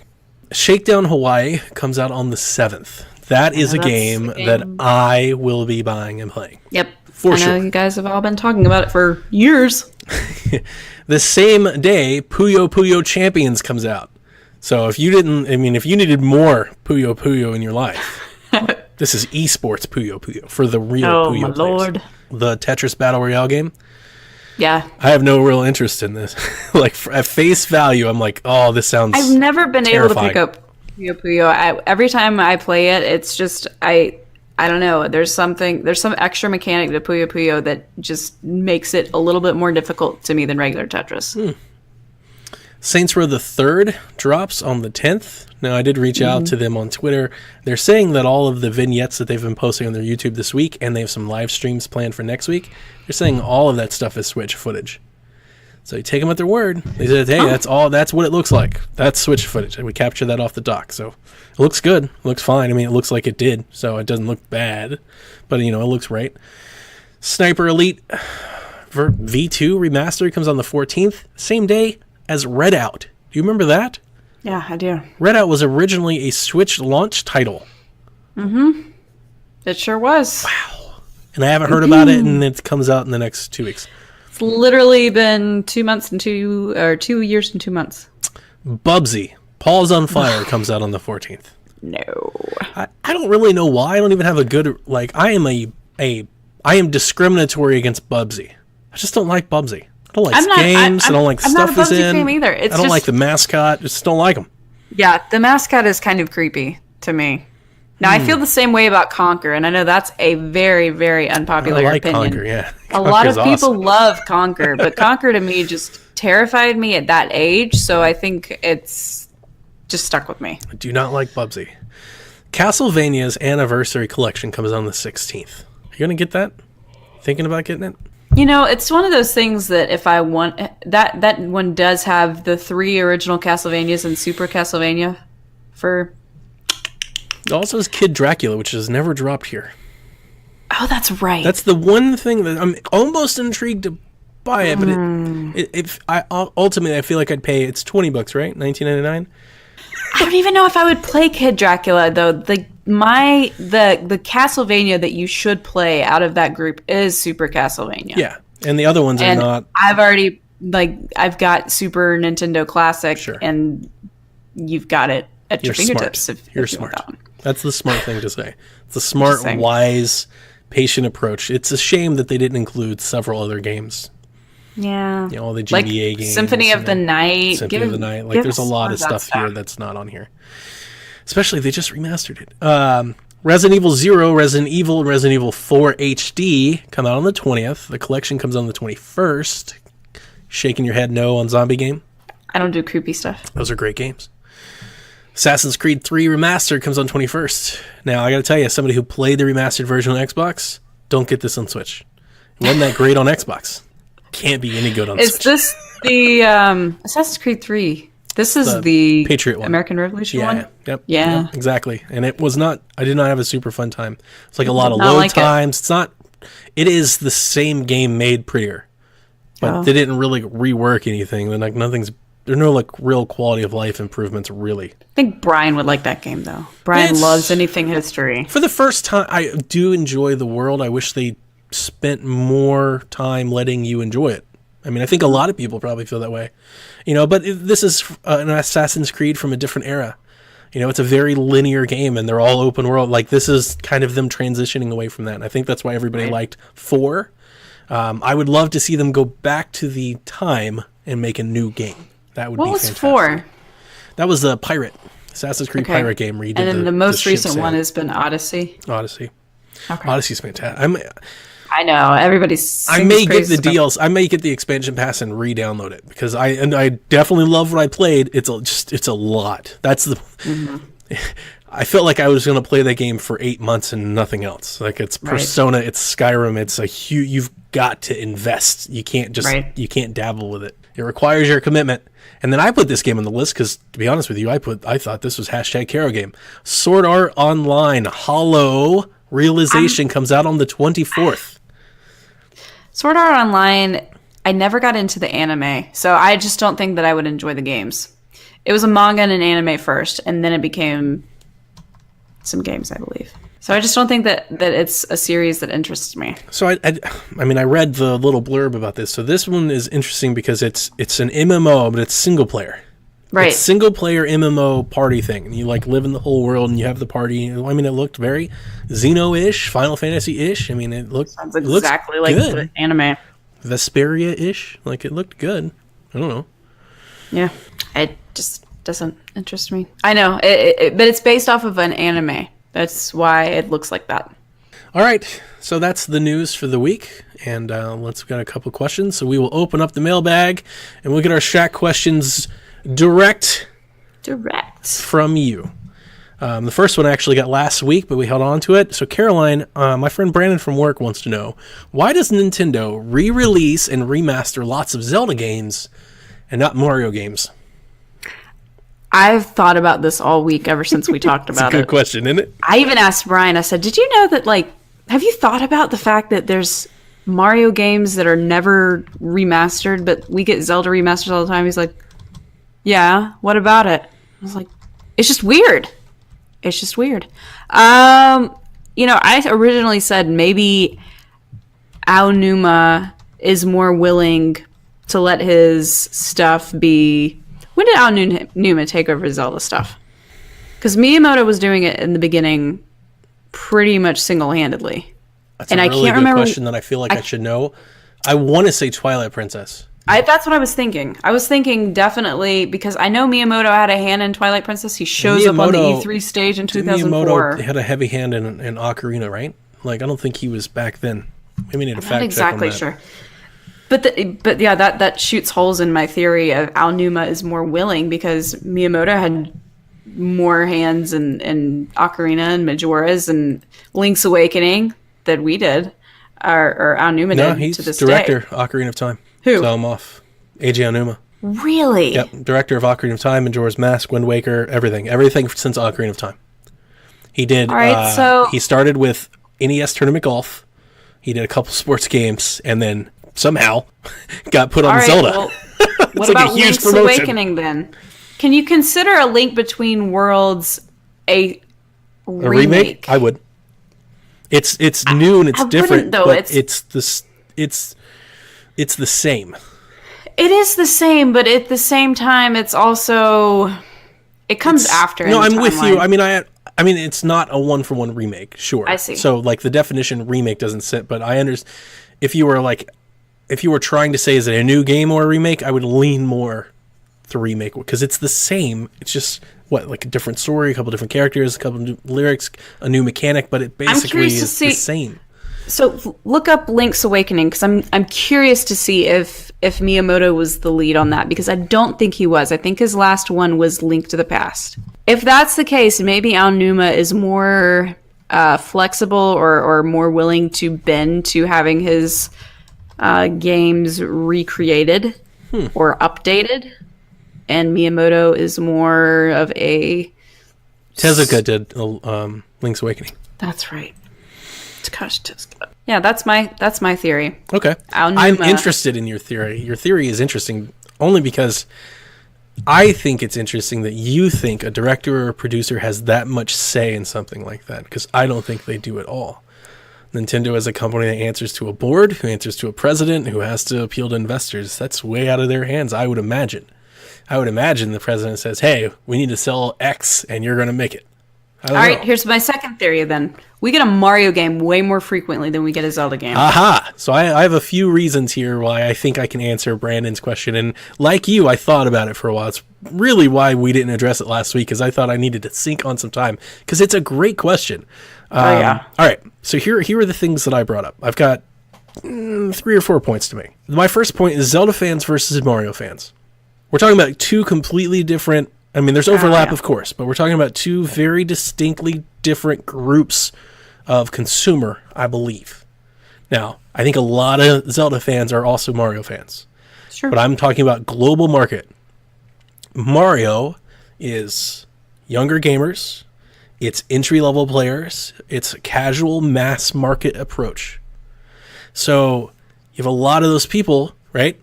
Shakedown Hawaii comes out on the 7th. That is a game that I will be buying and playing. Yep. For sure. I know you guys have all been talking about it for years. The same day, Puyo Puyo Champions comes out. So if you needed more Puyo Puyo in your life, this is esports Puyo Puyo for the real Puyo my players. Lord. The Tetris Battle Royale game. Yeah. I have no real interest in this. At face value, I'm like, oh, this sounds I've never been terrifying. able to pick up Puyo Puyo. Every time I play it, it's just, I don't know. There's some extra mechanic to Puyo Puyo that just makes it a little bit more difficult to me than regular Tetris. Saints Row the Third drops on the 10th. Now, I did reach out to them on Twitter. They're saying that all of the vignettes that they've been posting on their YouTube this week, and they have some live streams planned for next week, they're saying all of that stuff is Switch footage. So you take them at their word. They said, hey, that's what it looks like. That's Switch footage. And we captured that off the dock. So it looks good. It looks fine. I mean, it looks like it did. So it doesn't look bad. But, it looks right. Sniper Elite V2 Remastered comes on the 14th. Same day as Redout. Do you remember that? Yeah, I do. Redout was originally a Switch launch title. Mm-hmm. It sure was. Wow. And I haven't heard about it, and it comes out in the next 2 weeks. It's literally been 2 months and 2 years and 2 months. Bubsy, Paul's on Fire comes out on the 14th. No. I don't really know why. I don't even have a good, I am discriminatory against Bubsy. I just don't like Bubsy. I don't like games. I don't like the stuff he's in. I'm not a Bubsy fan either. I don't like the mascot. Just don't like him. Yeah, the mascot is kind of creepy to me. Now, I feel the same way about Conker, and I know that's a very, very unpopular opinion. Conker, yeah. A lot of people love Conker, but Conker to me just terrified me at that age, so I think it's just stuck with me. I do not like Bubsy. Castlevania's Anniversary Collection comes on the 16th. Are you going to get that? Thinking about getting it? It's one of those things that if I want... That one does have the 3 original Castlevanias and Super Castlevania for... It also has Kid Dracula, which has never dropped here. Oh, that's right. That's the one thing that I'm almost intrigued to buy it, but ultimately I feel like I'd pay. It's $20, right? $19.99. I don't even know if I would play Kid Dracula though. The Castlevania that you should play out of that group is Super Castlevania. Yeah, and the other ones are not. I've got Super Nintendo Classic, sure. And you've got it at your fingertips. You're smart. That's the smart thing to say. It's a smart, wise, patient approach. It's a shame that they didn't include several other games. Yeah. All the GBA games. Symphony of the Night. Symphony of the Night. There's a lot of stuff here that's not on here. Especially, they just remastered it. Resident Evil 0, Resident Evil, and Resident Evil 4 HD come out on the 20th. The collection comes on the 21st. Shaking your head no on zombie game? I don't do creepy stuff. Those are great games. Assassin's Creed 3 Remastered comes on 21st. Now, I gotta tell you, somebody who played the remastered version on Xbox, don't get this on Switch. It wasn't that great on Xbox. Can't be any good on Switch. Is this the Assassin's Creed 3? This is the Patriot one. American Revolution one? Yep. Yeah. Yep, exactly. And it was not, I did not have a super fun time. It's like a lot of load times. It is the same game made prettier. But they didn't really rework anything. There's no real quality of life improvements, really. I think Brian would like that game, though. Brian loves anything history. For the first time, I do enjoy the world. I wish they spent more time letting you enjoy it. I mean, I think a lot of people probably feel that way, but this is an Assassin's Creed from a different era. It's a very linear game, and they're all open world. Like, this is kind of them transitioning away from that. And I think that's why everybody liked 4. I would love to see them go back to the time and make a new game. That would be fantastic. What was 4? That was the Assassin's Creed pirate game. And then the most recent one has been Odyssey. Okay. Odyssey's fantastic. I know everybody's. I may get the DLC. I may get the expansion pass and re-download it because I definitely love what I played. It's a lot. That's the. Mm-hmm. I felt like I was going to play that game for 8 months and nothing else. Like, it's Persona, it's Skyrim. It's a huge. You've got to invest. You can't just you can't dabble with it. It requires your commitment. And then I put this game on the list because, to be honest with you, I thought this was #Caro game. Sword Art Online Hollow Realization comes out on the 24th. Sword Art Online, I never got into the anime, so I just don't think that I would enjoy the games. It was a manga and an anime first, and then it became some games, I believe. So I just don't think that it's a series that interests me. So I mean, I read the little blurb about this. So this one is interesting because it's an MMO, but it's single player. Right. It's single player MMO party thing. And you like live in the whole world and you have the party. I mean, it looked very Xeno-ish, Final Fantasy-ish. I mean, it sounds exactly like the anime. Vesperia-ish. Like, it looked good. I don't know. Yeah. It just doesn't interest me. I know, but it's based off of an anime. That's why it looks like that. All right, so that's the news for the week, and let's get a couple questions. So we will open up the mailbag, and we'll get our Shaq questions direct from you. The first one I actually got last week, but we held on to it. So Caroline, my friend Brandon from work wants to know, why does Nintendo re-release and remaster lots of Zelda games and not Mario games? I've thought about this all week ever since we talked about it. It's a good question, isn't it? I even asked Brian, I said, did you know that, like, have you thought about the fact that there's Mario games that are never remastered, but we get Zelda remasters all the time? He's like, yeah, what about it? I was like, it's just weird. It's just weird. I originally said maybe Aonuma is more willing to let his stuff be... When did Aonuma take over Zelda stuff? Because Miyamoto was doing it in the beginning pretty much single-handedly. That's a really good question that I feel like I should know. I want to say Twilight Princess. That's what I was thinking. I was thinking definitely, because I know Miyamoto had a hand in Twilight Princess. He shows up on the E3 stage in 2004. Miyamoto had a heavy hand in Ocarina, right? Like, I don't think he was back then. Maybe need a fact check on that. I'm not exactly sure. But yeah, that shoots holes in my theory of Aonuma is more willing because Miyamoto had more hands in Ocarina and Majora's and Link's Awakening than we did, or Aonuma did to this day. No, he's director, Ocarina of Time. Who? So I'm off. Eiji Aonuma. Really? Yep, director of Ocarina of Time, Majora's Mask, Wind Waker, everything since Ocarina of Time. He did. All right, he started with NES Tournament Golf. He did a couple sports games, and then somehow got put on Zelda. Well, what about Link's Awakening then? Can you consider A Link Between Worlds a remake? I would. It's new and it's different, but it's the same. It is the same, but at the same time, it's also it comes after. No, I'm with you. I mean, it's not a one-for-one remake. Sure, I see. So, like, the definition remake doesn't sit, but I understand if you were trying to say, is it a new game or a remake, I would lean more to remake because it's the same. It's just, like a different story, a couple different characters, a couple new lyrics, a new mechanic, but it basically is the same. So look up Link's Awakening because I'm curious to see if Miyamoto was the lead on that because I don't think he was. I think his last one was Link to the Past. If that's the case, maybe Aonuma is more flexible or more willing to bend to having his games recreated or updated, and Miyamoto is more of a... Tezuka did Link's Awakening. That's right. Gosh, Tezuka. Yeah, that's my theory. Okay. I'm interested in your theory. Your theory is interesting only because I think it's interesting that you think a director or a producer has that much say in something like that because I don't think they do at all. Nintendo is a company that answers to a board, who answers to a president, who has to appeal to investors. That's way out of their hands, I would imagine. I would imagine the president says, hey, we need to sell X, and you're going to make it. All right, here's my second theory then. We get a Mario game way more frequently than we get a Zelda game. Aha! So I have a few reasons here why I think I can answer Brandon's question. And like you, I thought about it for a while. It's really why we didn't address it last week, because I thought I needed to sink on some time, because it's a great question. Yeah. All right, so here are the things that I brought up. I've got 3 or 4 points to make. My first point is Zelda fans versus Mario fans. We're talking about two completely different... I mean, there's overlap, of course, but we're talking about two very distinctly different groups of consumer, I believe. Now, I think a lot of Zelda fans are also Mario fans. Sure. But I'm talking about global market. Mario is younger gamers. It's entry-level players. It's a casual mass market approach. So you have a lot of those people, right?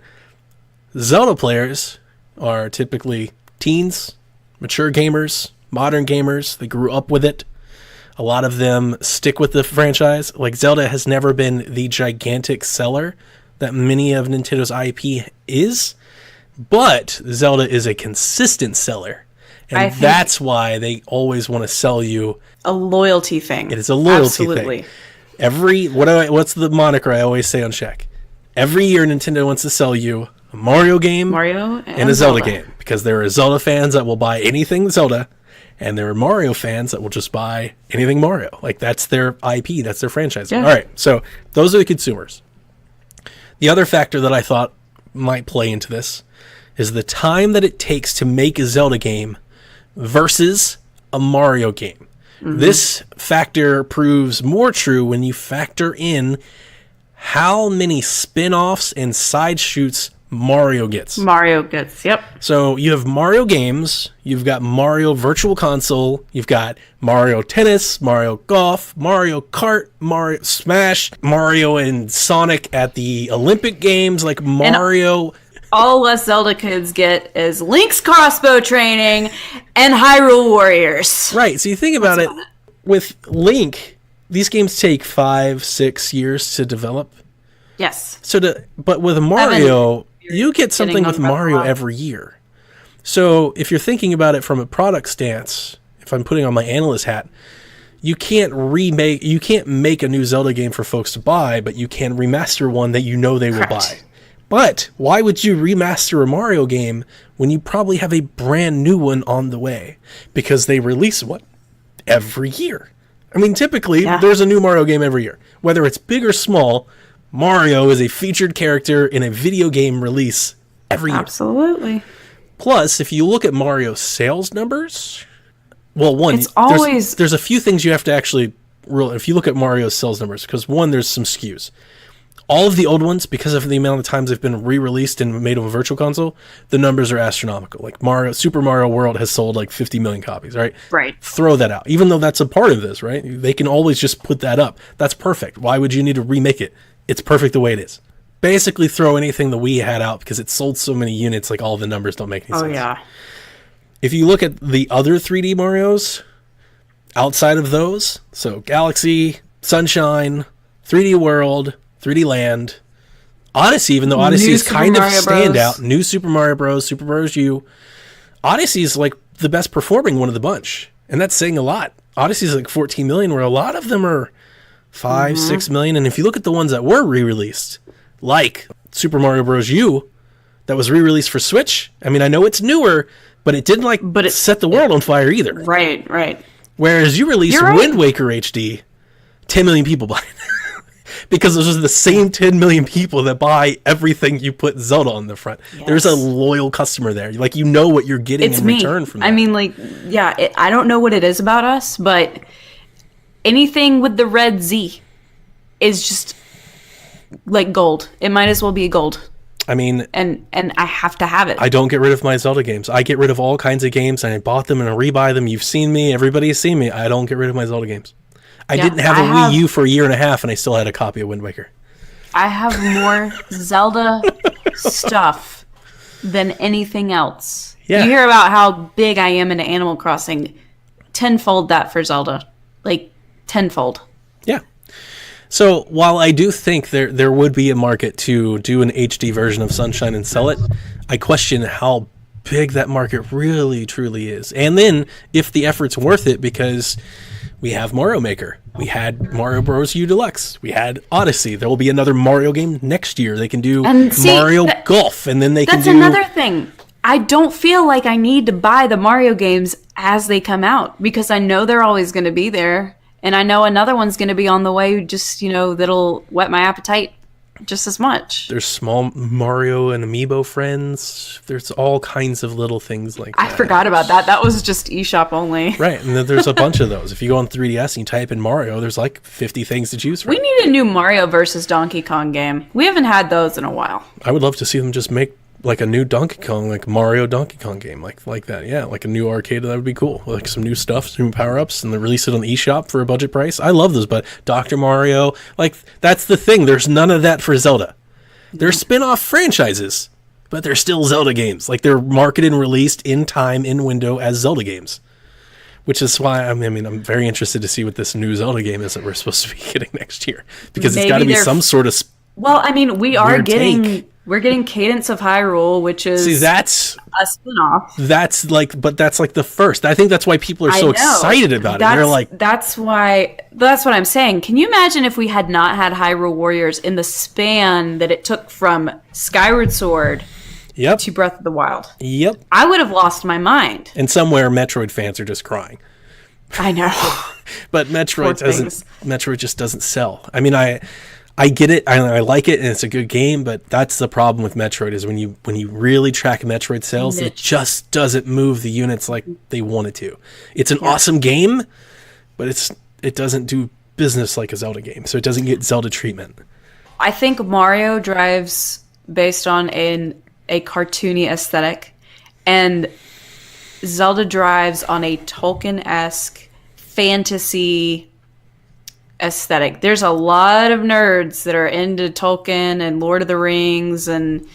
Zelda players are typically teens, mature gamers, modern gamers. They grew up with it. A lot of them stick with the franchise. Like, Zelda has never been the gigantic seller that many of Nintendo's IP is, but Zelda is a consistent seller. And that's why they always want to sell you a loyalty thing. It is a loyalty thing. What's the moniker I always say on Shaq? Every year Nintendo wants to sell you a Mario game and a Zelda game, because there are Zelda fans that will buy anything Zelda, and there are Mario fans that will just buy anything Mario. Like, that's their IP, that's their franchise. Yeah. All right, so those are the consumers. The other factor that I thought might play into this is the time that it takes to make a Zelda game versus a Mario game. Mm-hmm. This factor proves more true when you factor in how many spin-offs and side shoots Mario gets. Yep. So you have Mario games, you've got Mario Virtual Console, you've got Mario Tennis, Mario Golf, Mario Kart, Mario Smash, Mario and Sonic at the Olympic Games, like Mario... And all us Zelda kids get is Link's crossbow training and Hyrule Warriors. Right, so you think about it, with Link, these games take 5-6 years to develop. Yes. But with Mario... You get something with Mario every year. So if you're thinking about it from a product stance, if I'm putting on my analyst hat, you can't make a new Zelda game for folks to buy, but you can remaster one that you know they will buy. But why would you remaster a Mario game when you probably have a brand new one on the way? Because they release one every year. I mean, typically, there's a new Mario game every year. Whether it's big or small, Mario is a featured character in a video game release every year. Absolutely. Plus, if you look at Mario's sales numbers, well, there's a few things you have to actually if you look at Mario's sales numbers, because one, there's some skews. All of the old ones, because of the amount of times they've been re-released and made on a virtual console, the numbers are astronomical. Like Super Mario World has sold like 50 million copies, right? Right. Throw that out. Even though that's a part of this, right? They can always just put that up. That's perfect. Why would you need to remake it? It's perfect the way it is. Basically throw anything the Wii had out, because it sold so many units, like all the numbers don't make any sense. Oh, yeah. If you look at the other 3D Marios, outside of those, so Galaxy, Sunshine, 3D World, 3D Land, Odyssey, even though Odyssey is kind of standout, New Super Mario Bros., Super Bros. U, Odyssey is like the best performing one of the bunch, and that's saying a lot. Odyssey is like 14 million, where a lot of them are 5-6 million. And if you look at the ones that were re-released, like Super Mario Bros. U, that was re-released for Switch, I mean, I know it's newer, but it didn't set the world on fire either. Right. Whereas you released Wind Waker HD, 10 million people buy it. Because those are the same 10 million people that buy everything you put Zelda on the front. Yes. There's a loyal customer there. Like, you know what you're getting in return from that. I mean, like, I don't know what it is about us, but anything with the red Z is just like gold. It might as well be gold. I mean... And I have to have it. I don't get rid of my Zelda games. I get rid of all kinds of games, and I bought them and I rebuy them. You've seen me. Everybody's seen me. I don't get rid of my Zelda games. I didn't have a Wii U for a year and a half, and I still had a copy of Wind Waker. I have more Zelda stuff than anything else. Yeah. You hear about how big I am into Animal Crossing. Tenfold that for Zelda. Like, tenfold. Yeah. So while I do think there would be a market to do an HD version of Sunshine and sell it, I question how big that market really truly is. And then if the effort's worth it, because we have Mario Maker, we had Mario Bros. U Deluxe, we had Odyssey. There will be another Mario game next year. They can do Mario Golf, and then they can do... That's another thing. I don't feel like I need to buy the Mario games as they come out, because I know they're always going to be there. And I know another one's going to be on the way, just, that'll whet my appetite just as much. There's small Mario and Amiibo friends. There's all kinds of little things like that. I forgot about that. That was just eShop only. Right, and then there's a bunch of those. If you go on 3DS and you type in Mario, there's like 50 things to choose from. We need a new Mario versus Donkey Kong game. We haven't had those in a while. I would love to see them just make like a new Donkey Kong, like Mario Donkey Kong game, like that. Yeah, like a new arcade. That would be cool. Like some new stuff, some new power-ups, and then release it on the eShop for a budget price. I love those, but Dr. Mario, like, that's the thing. There's none of that for Zelda. They're spin-off franchises, but they're still Zelda games. Like, they're marketed and released in time, in window, as Zelda games. Which is why, I'm very interested to see what this new Zelda game is that we're supposed to be getting next year. Because it's got to be some sort of We're getting Cadence of Hyrule, which is that's a spin-off. That's like the first. I think that's why people are so excited about it. They're like, that's what I'm saying. Can you imagine if we had not had Hyrule Warriors in the span that it took from Skyward Sword to Breath of the Wild? Yep. I would have lost my mind. And somewhere Metroid fans are just crying. I know. But Metroid just doesn't sell. I mean, I get it. I like it, and it's a good game. But that's the problem with Metroid is when you really track Metroid sales, it just doesn't move the units like they want it to. It's an awesome game, but it doesn't do business like a Zelda game, so it doesn't get Zelda treatment. I think Mario drives based on a cartoony aesthetic, and Zelda drives on a Tolkien-esque fantasy aesthetic. There's a lot of nerds that are into Tolkien and Lord of the Rings and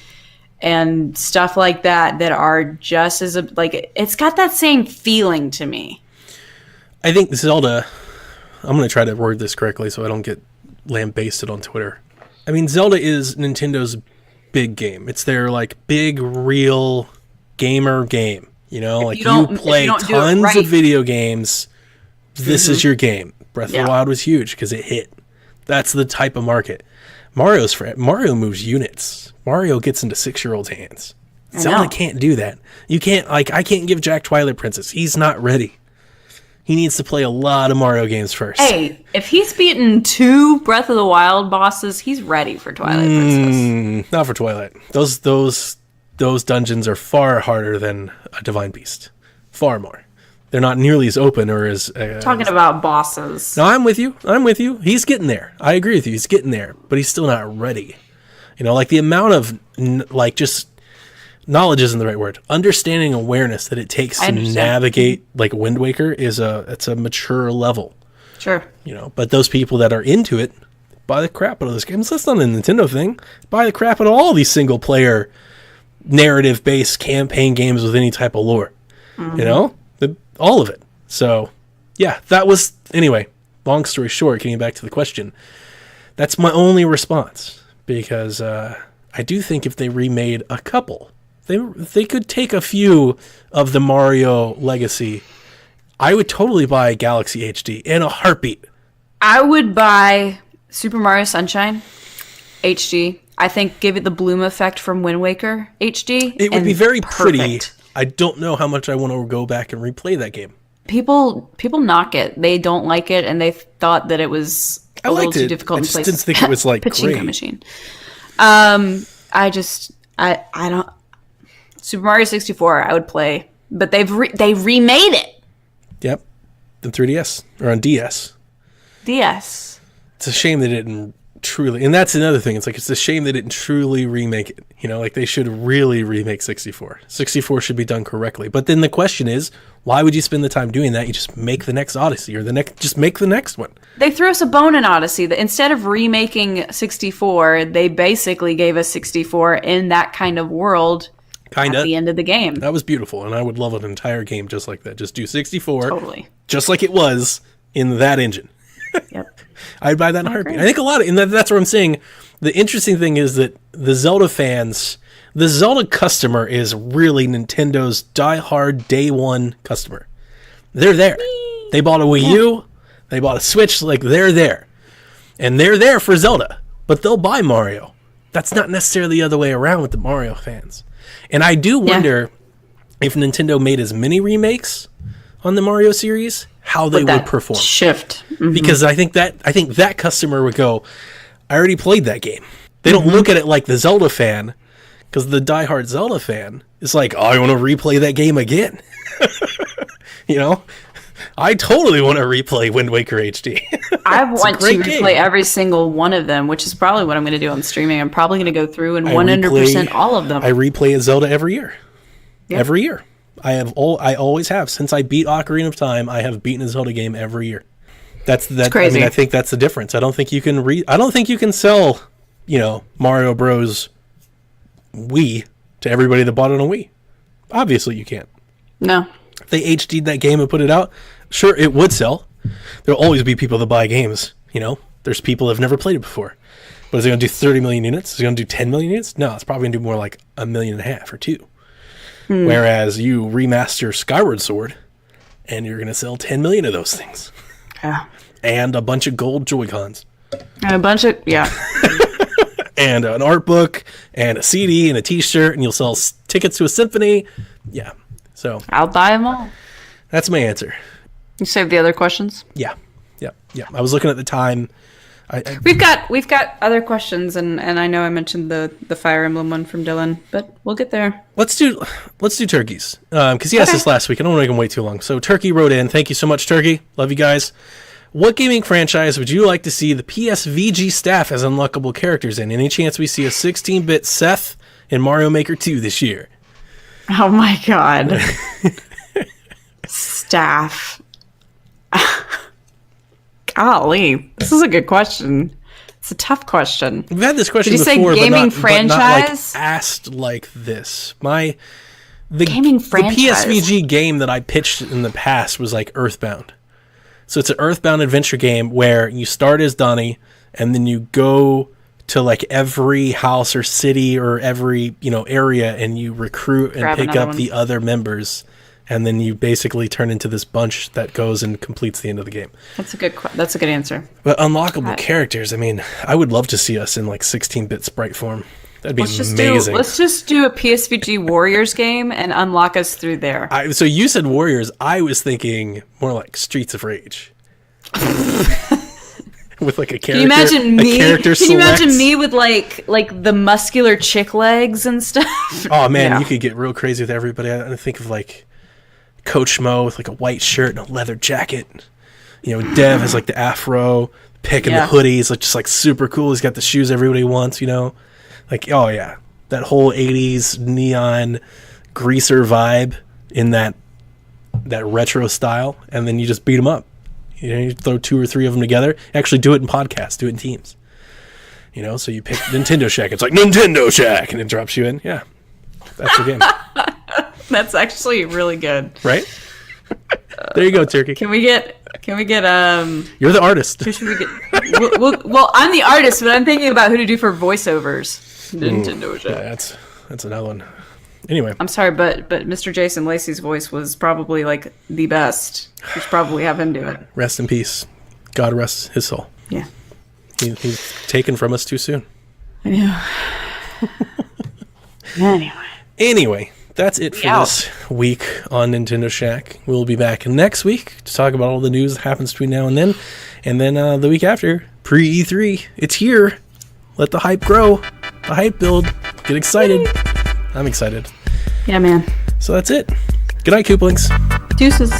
stuff like that are just as it's got that same feeling to me. I think Zelda, I'm going to try to word this correctly so I don't get lambasted on Twitter. I mean, Zelda is Nintendo's big game. It's their big real gamer game. You play tons of video games. This is your game. Breath of the Wild was huge because it hit. That's the type of market. Mario moves units. Mario gets into 6-year-olds' hands. Zelda can't do that. You can't, I can't give Jack Twilight Princess. He's not ready. He needs to play a lot of Mario games first. Hey, if he's beaten 2 Breath of the Wild bosses, he's ready for Twilight Princess. Not for Twilight. Those dungeons are far harder than a Divine Beast. Far more. They're not nearly as open or as... Talking about bosses. No, I'm with you. He's getting there. I agree with you. He's getting there. But he's still not ready. The amount of, just... Knowledge isn't the right word. Understanding awareness that it takes to navigate, Wind Waker, it's a mature level. Sure. But those people that are into it buy the crap out of those games. That's not a Nintendo thing. Buy the crap out of all these single-player, narrative-based campaign games with any type of lore. Mm-hmm. All of it. So, yeah, that was... Anyway, long story short, getting back to the question, that's my only response. Because I do think if they remade a couple, they could take a few of the Mario legacy. I would totally buy Galaxy HD in a heartbeat. I would buy Super Mario Sunshine HD. I think give it the bloom effect from Wind Waker HD. It would be very pretty. I don't know how much I want to go back and replay that game. People knock it. They don't like it, and they thought that it was a little too difficult to play. I didn't think it was Pachinko machine. I don't. Super Mario 64, I would play, but they remade it. Yep, on 3DS or on DS. DS. It's a shame they didn't truly, and that's another thing. It's a shame they didn't truly remake it. They should really remake 64. 64 should be done correctly. But then the question is, why would you spend the time doing that? You just make the next Odyssey or just make the next one. They threw us a bone in Odyssey that instead of remaking 64, they basically gave us 64 in that kind of world. At the end of the game. That was beautiful, and I would love an entire game just like that. Just do 64. Totally. Just like it was in that engine. Yep. I'd buy that in a heartbeat. I think a lot of, and that's what I'm saying. The interesting thing is that the Zelda fans, the Zelda customer is really Nintendo's diehard day one customer. They're there. They bought a Wii U. They bought a Switch. Like, they're there. And they're there for Zelda. But they'll buy Mario. That's not necessarily the other way around with the Mario fans. And I do wonder if Nintendo made as many remakes on the Mario series, how they would perform. Shift. Mm-hmm. Because I think that customer would go, I already played that game. They don't look at it like the Zelda fan, because the diehard Zelda fan is like, oh, I want to replay that game again. You know? I totally want to replay Wind Waker HD. I want to replay every single one of them, which is probably what I'm going to do on streaming. I'm probably going to go through and 100% all of them. I replay a Zelda every year. Yep. Every year. I always have. Since I beat Ocarina of Time, I have beaten a Zelda game every year. That's crazy. I mean, I think that's the difference. I don't think you can sell, Mario Bros. Wii to everybody that bought it on Wii. Obviously you can't. No. If they HD'd that game and put it out, sure, it would sell. There'll always be people that buy games, There's people that have never played it before. But is it going to do 30 million units? Is it going to do 10 million units? No, it's probably going to do more like 1.5 million or 2. Whereas you remaster Skyward Sword, and you're going to sell 10 million of those things. Yeah. And a bunch of gold Joy-Cons. And a bunch of, and an art book, and a CD, and a t-shirt, and you'll sell tickets to a symphony. Yeah. So I'll buy them all. That's my answer. You saved the other questions? Yeah. I was looking at the time. We've got other questions, and I know I mentioned the Fire Emblem one from Dylan, but we'll get there. Let's do turkeys, because he asked this last week. I don't want to make him wait too long. So Turkey wrote in. Thank you so much, Turkey. Love you guys. What gaming franchise would you like to see the PSVG staff as unlockable characters in? Any chance we see a 16-bit Seth in Mario Maker 2 this year? Oh my god. Staff. Golly, this is a good question. It's a tough question. We've had this question before, but not asked like this. The gaming franchise. The PSVG game that I pitched in the past was like Earthbound. So it's an Earthbound adventure game where you start as Donnie, and then you go to like every house or city or every area, and you recruit and pick up the other members. And then you basically turn into this bunch that goes and completes the end of the game. That's a good answer. But unlockable characters, I mean, I would love to see us in like 16-bit sprite form. That'd be amazing. Let's just do a PSVG Warriors game and unlock us through there. So you said Warriors. I was thinking more like Streets of Rage. With like a character. Can you imagine me with like the muscular chick legs and stuff? Oh man, you could get real crazy with everybody. I think of like Coach Mo with like a white shirt and a leather jacket. Dev has like the afro, Pick and the hoodies, like just like super cool. He's got the shoes everybody wants, Like, oh yeah. That whole 80s neon greaser vibe in that retro style, and then you just beat them up. You throw 2 or 3 of them together. Actually do it in podcasts, do it in teams. So you pick Nintendo Shack. It's like Nintendo Shack, and it drops you in. Yeah. That's the game. That's actually really good. Right? There you go, Turkey. Can we get You're the artist. Who should we get? Well, I'm the artist, but I'm thinking about who to do for voiceovers. Nintendo Shack. Yeah, that's another one. Anyway. I'm sorry, but Mr. Jason Lacey's voice was probably like the best. We should probably have him do it. Rest in peace. God rest his soul. Yeah. He's taken from us too soon. I know. Anyway, that's it for this week on Nintendo Shack. We'll be back next week to talk about all the news that happens between now and then. And then the week after, pre-E3, it's here. Let the hype grow. The hype build. Get excited. I'm excited. Yeah, man. So that's it. Good night, Kooplings. Deuces.